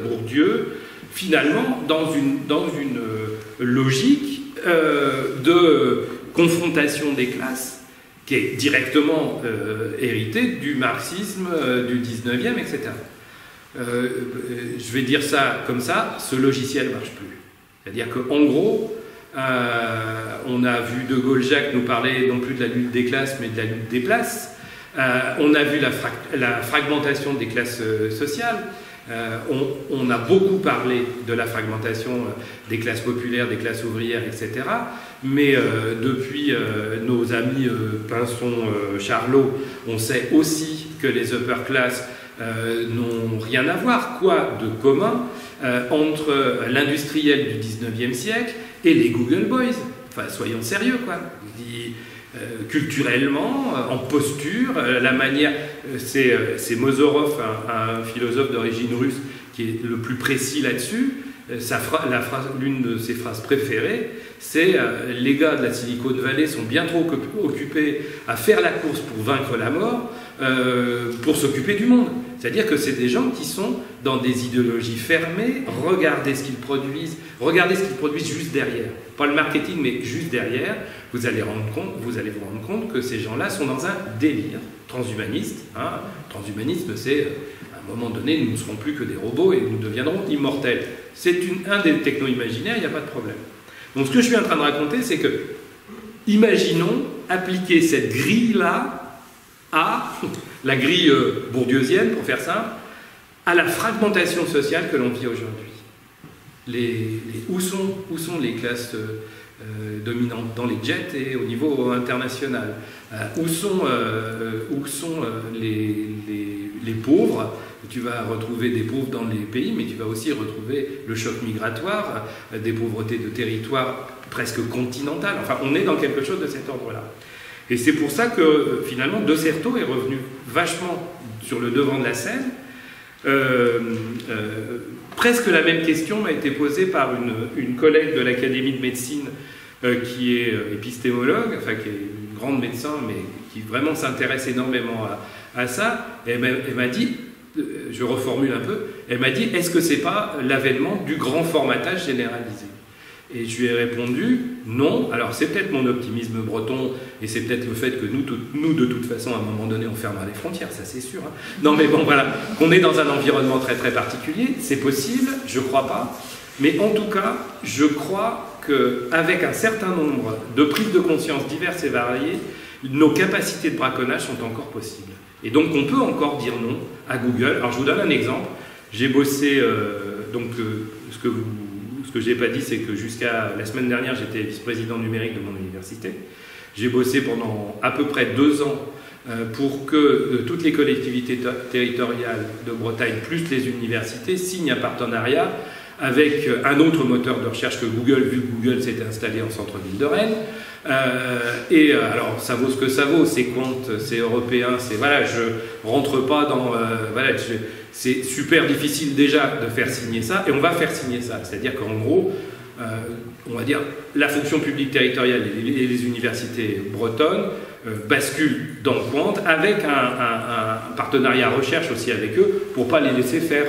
Bourdieu, finalement, dans une logique confrontation des classes qui est directement héritée du marxisme du 19e, etc. Je vais dire ça comme ça, ce logiciel ne marche plus. C'est-à-dire qu'en gros, on a vu De Gaulle-Jacques nous parler non plus de la lutte des classes, mais de la lutte des places. On a vu la fragmentation des classes sociales. On a beaucoup parlé de la fragmentation des classes populaires, des classes ouvrières, etc. Mais depuis nos amis Pinson, Charlot, on sait aussi que les upper classes n'ont rien à voir, quoi de commun entre l'industriel du 19e siècle et les Google Boys. Enfin, soyons sérieux, quoi. Culturellement, en posture, la manière... C'est Mozorov, un philosophe d'origine russe, qui est le plus précis là-dessus. L'une de ses phrases préférées, c'est les gars de la Silicon Valley sont bien trop occupés à faire la course pour vaincre la mort, pour s'occuper du monde. C'est-à-dire que c'est des gens qui sont dans des idéologies fermées. Regardez ce qu'ils produisent juste derrière. Pas le marketing, mais juste derrière. Vous allez vous rendre compte que ces gens-là sont dans un délire transhumaniste. Hein. Transhumanisme, c'est à un moment donné, nous ne serons plus que des robots et nous deviendrons immortels. C'est un des techno-imaginaires, il n'y a pas de problème. Donc ce que je suis en train de raconter, c'est que, imaginons appliquer cette grille-là à la grille bourdieusienne, pour faire simple, à la fragmentation sociale que l'on vit aujourd'hui. Où sont les classes dominantes dans les jets et au niveau international? Où sont les pauvres? Tu vas retrouver des pauvres dans les pays, mais tu vas aussi retrouver le choc migratoire, des pauvretés de territoire presque continentales. Enfin, on est dans quelque chose de cet ordre-là. Et c'est pour ça que, finalement, De Certeau est revenu vachement sur le devant de la scène. Presque la même question m'a été posée par une collègue de l'Académie de médecine qui est épistémologue, enfin qui est une grande médecin, mais qui vraiment s'intéresse énormément à ça. Et elle m'a dit, je reformule un peu, elle m'a dit, est-ce que c'est pas l'avènement du grand formatage généralisé? Et je lui ai répondu, non. Alors c'est peut-être mon optimisme breton, et c'est peut-être le fait que nous, de toute façon, à un moment donné, on fermera les frontières, ça c'est sûr. Hein. Non mais bon, voilà, qu'on est dans un environnement très très particulier, c'est possible, je crois pas. Mais en tout cas, je crois qu'avec un certain nombre de prises de conscience diverses et variées, nos capacités de braconnage sont encore possibles. Et donc on peut encore dire non à Google. Alors je vous donne un exemple. J'ai bossé, ce que je n'ai pas dit, c'est que jusqu'à la semaine dernière, j'étais vice-président numérique de mon université. J'ai bossé pendant à peu près 2 ans pour que toutes les collectivités territoriales de Bretagne, plus les universités, signent un partenariat avec un autre moteur de recherche que Google, vu que Google s'était installé en centre-ville de Rennes. Alors, ça vaut ce que ça vaut, c'est compte, c'est européen, c'est... Voilà, je rentre pas dans... c'est super difficile déjà de faire signer ça, et on va faire signer ça. C'est-à-dire qu'en gros, on va dire, la fonction publique territoriale et les universités bretonnes basculent dans Quant avec un partenariat recherche aussi avec eux pour pas les laisser faire...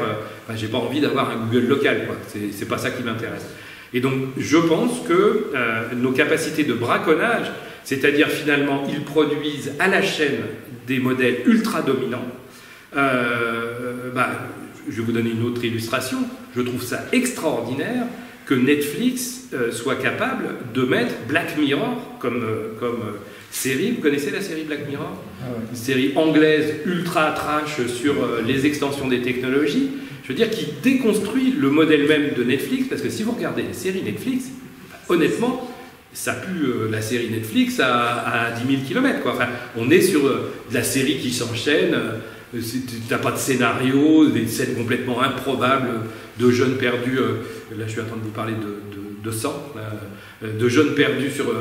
j'ai pas envie d'avoir un Google local, quoi. C'est pas ça qui m'intéresse. Et donc, je pense que nos capacités de braconnage, c'est-à-dire finalement, ils produisent à la chaîne des modèles ultra dominants. Je vais vous donner une autre illustration. Je trouve ça extraordinaire que Netflix soit capable de mettre Black Mirror comme série. Vous connaissez la série Black Mirror? Une série anglaise ultra trash sur les extensions des technologies. Je veux dire, qui déconstruit le modèle même de Netflix, parce que si vous regardez les séries Netflix, honnêtement, ça pue la série Netflix à 10 000 km, quoi. Enfin, on est sur de la série qui s'enchaîne, t'as pas de scénario, des scènes complètement improbables de jeunes perdus, là je suis en train de vous parler de sang, de jeunes perdus sur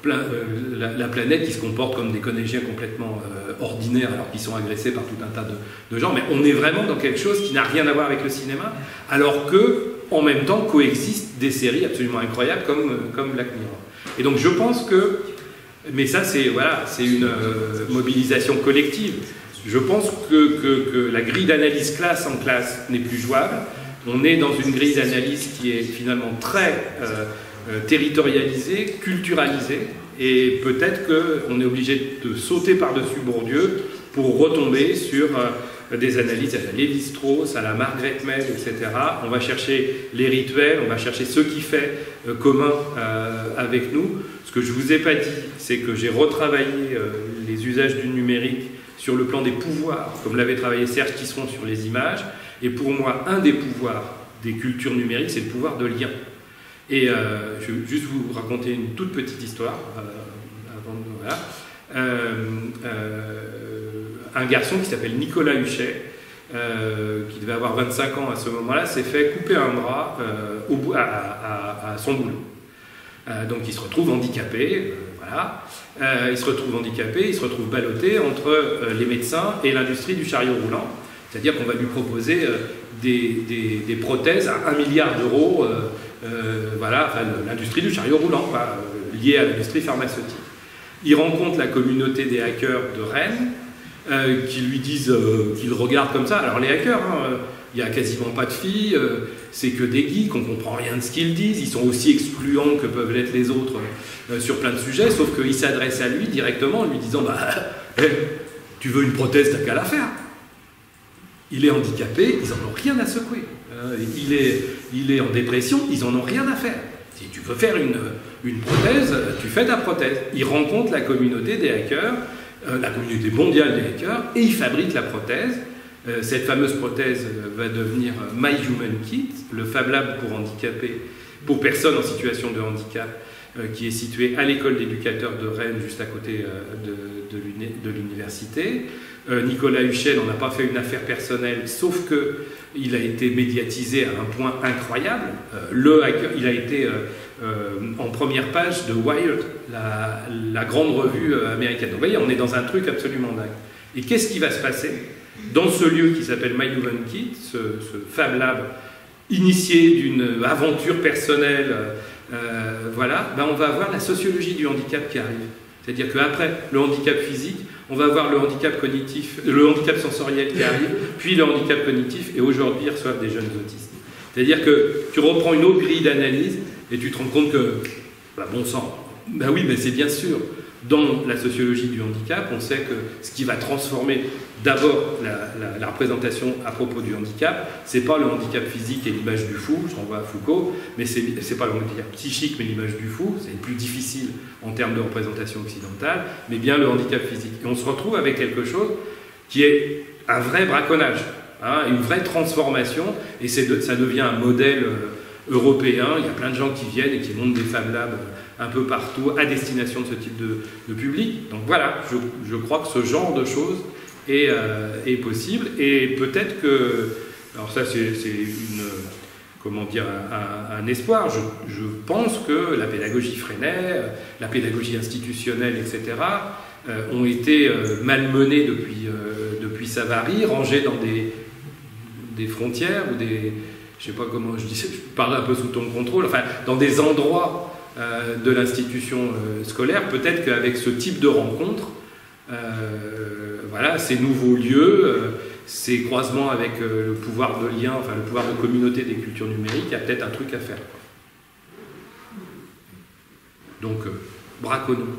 la planète qui se comportent comme des collégiens complètement ordinaires alors qu'ils sont agressés par tout un tas de gens, mais on est vraiment dans quelque chose qui n'a rien à voir avec le cinéma, alors que en même temps coexistent des séries absolument incroyables comme Black Mirror. Et donc je pense que, mais ça c'est une mobilisation collective. Je pense que la grille d'analyse classe en classe n'est plus jouable. On est dans une grille d'analyse qui est finalement très territorialisée, culturalisée, et peut-être qu'on est obligé de sauter par-dessus Bourdieu pour retomber sur des analyses à la Lévi-Strauss, à la Margaret Mead, etc. On va chercher les rituels, on va chercher ce qui fait commun avec nous. Ce que je ne vous ai pas dit, c'est que j'ai retravaillé les usages du numérique sur le plan des pouvoirs, comme l'avait travaillé Serge Tisseron sur les images. Et pour moi, un des pouvoirs des cultures numériques, c'est le pouvoir de lien. Et je vais juste vous raconter une toute petite histoire. Voilà. Un garçon qui s'appelle Nicolas Huchet, qui devait avoir 25 ans à ce moment-là, s'est fait couper un bras à son boulot. Donc il se retrouve handicapé, voilà. Il se retrouve handicapé, il se retrouve ballotté entre les médecins et l'industrie du chariot roulant. C'est-à-dire qu'on va lui proposer des prothèses à 1 milliard d'euros, voilà, enfin, l'industrie du chariot roulant, liée à l'industrie pharmaceutique. Il rencontre la communauté des hackers de Rennes, qui lui disent, qui le regardent comme ça. Alors les hackers, il n'y a quasiment pas de filles, c'est que des geeks, on ne comprend rien de ce qu'ils disent, ils sont aussi excluants que peuvent l'être les autres sur plein de sujets, sauf qu'ils s'adressent à lui directement en lui disant tu veux une prothèse, t'as qu'à la faire. Il est handicapé, ils n'en ont rien à secouer. Il est en dépression, ils n'en ont rien à faire. Si tu veux faire une prothèse, tu fais ta prothèse. Il rencontre la communauté des hackers, la communauté mondiale des hackers, et il fabrique la prothèse. Cette fameuse prothèse va devenir My Human Kit, le Fab Lab pour handicapés, pour personnes en situation de handicap, qui est situé à l'école d'éducateurs de Rennes, juste à côté de l'université. Nicolas Huchet n'en a pas fait une affaire personnelle, sauf qu'il a été médiatisé à un point incroyable. Il a été en première page de Wired, la grande revue américaine. Donc vous voyez, on est dans un truc absolument dingue. Et qu'est-ce qui va se passer dans ce lieu qui s'appelle My Human Kit, ce Fab Lab initié d'une aventure personnelle, voilà, on va avoir la sociologie du handicap qui arrive. C'est-à-dire qu'après le handicap physique, on va avoir le handicap cognitif, le handicap sensoriel qui arrive, puis le handicap cognitif, et aujourd'hui ils reçoivent des jeunes autistes. C'est-à-dire que tu reprends une autre grille d'analyse et tu te rends compte que, bon sang, oui, mais c'est bien sûr. Dans la sociologie du handicap, on sait que ce qui va transformer d'abord la représentation à propos du handicap, c'est pas le handicap physique et l'image du fou, je renvoie à Foucault, mais c'est pas le handicap psychique mais l'image du fou, c'est plus difficile en termes de représentation occidentale, mais bien le handicap physique. Et on se retrouve avec quelque chose qui est un vrai braconnage, une vraie transformation, et ça devient un modèle européen. Il y a plein de gens qui viennent et qui montent des Fab Labs un peu partout à destination de ce type de public. Donc voilà, je crois que ce genre de choses est possible, et peut-être que, alors ça c'est un espoir, je pense que la pédagogie Freinet, la pédagogie institutionnelle, etc., ont été malmenées depuis Savary, rangées dans des frontières ou des, je sais pas comment je dis, je parle un peu sous ton contrôle, enfin dans des endroits de l'institution scolaire. Peut-être qu'avec ce type de rencontre, voilà, ces nouveaux lieux, ces croisements avec le pouvoir de lien, enfin le pouvoir de communauté des cultures numériques, il y a peut-être un truc à faire. Donc, braconnons.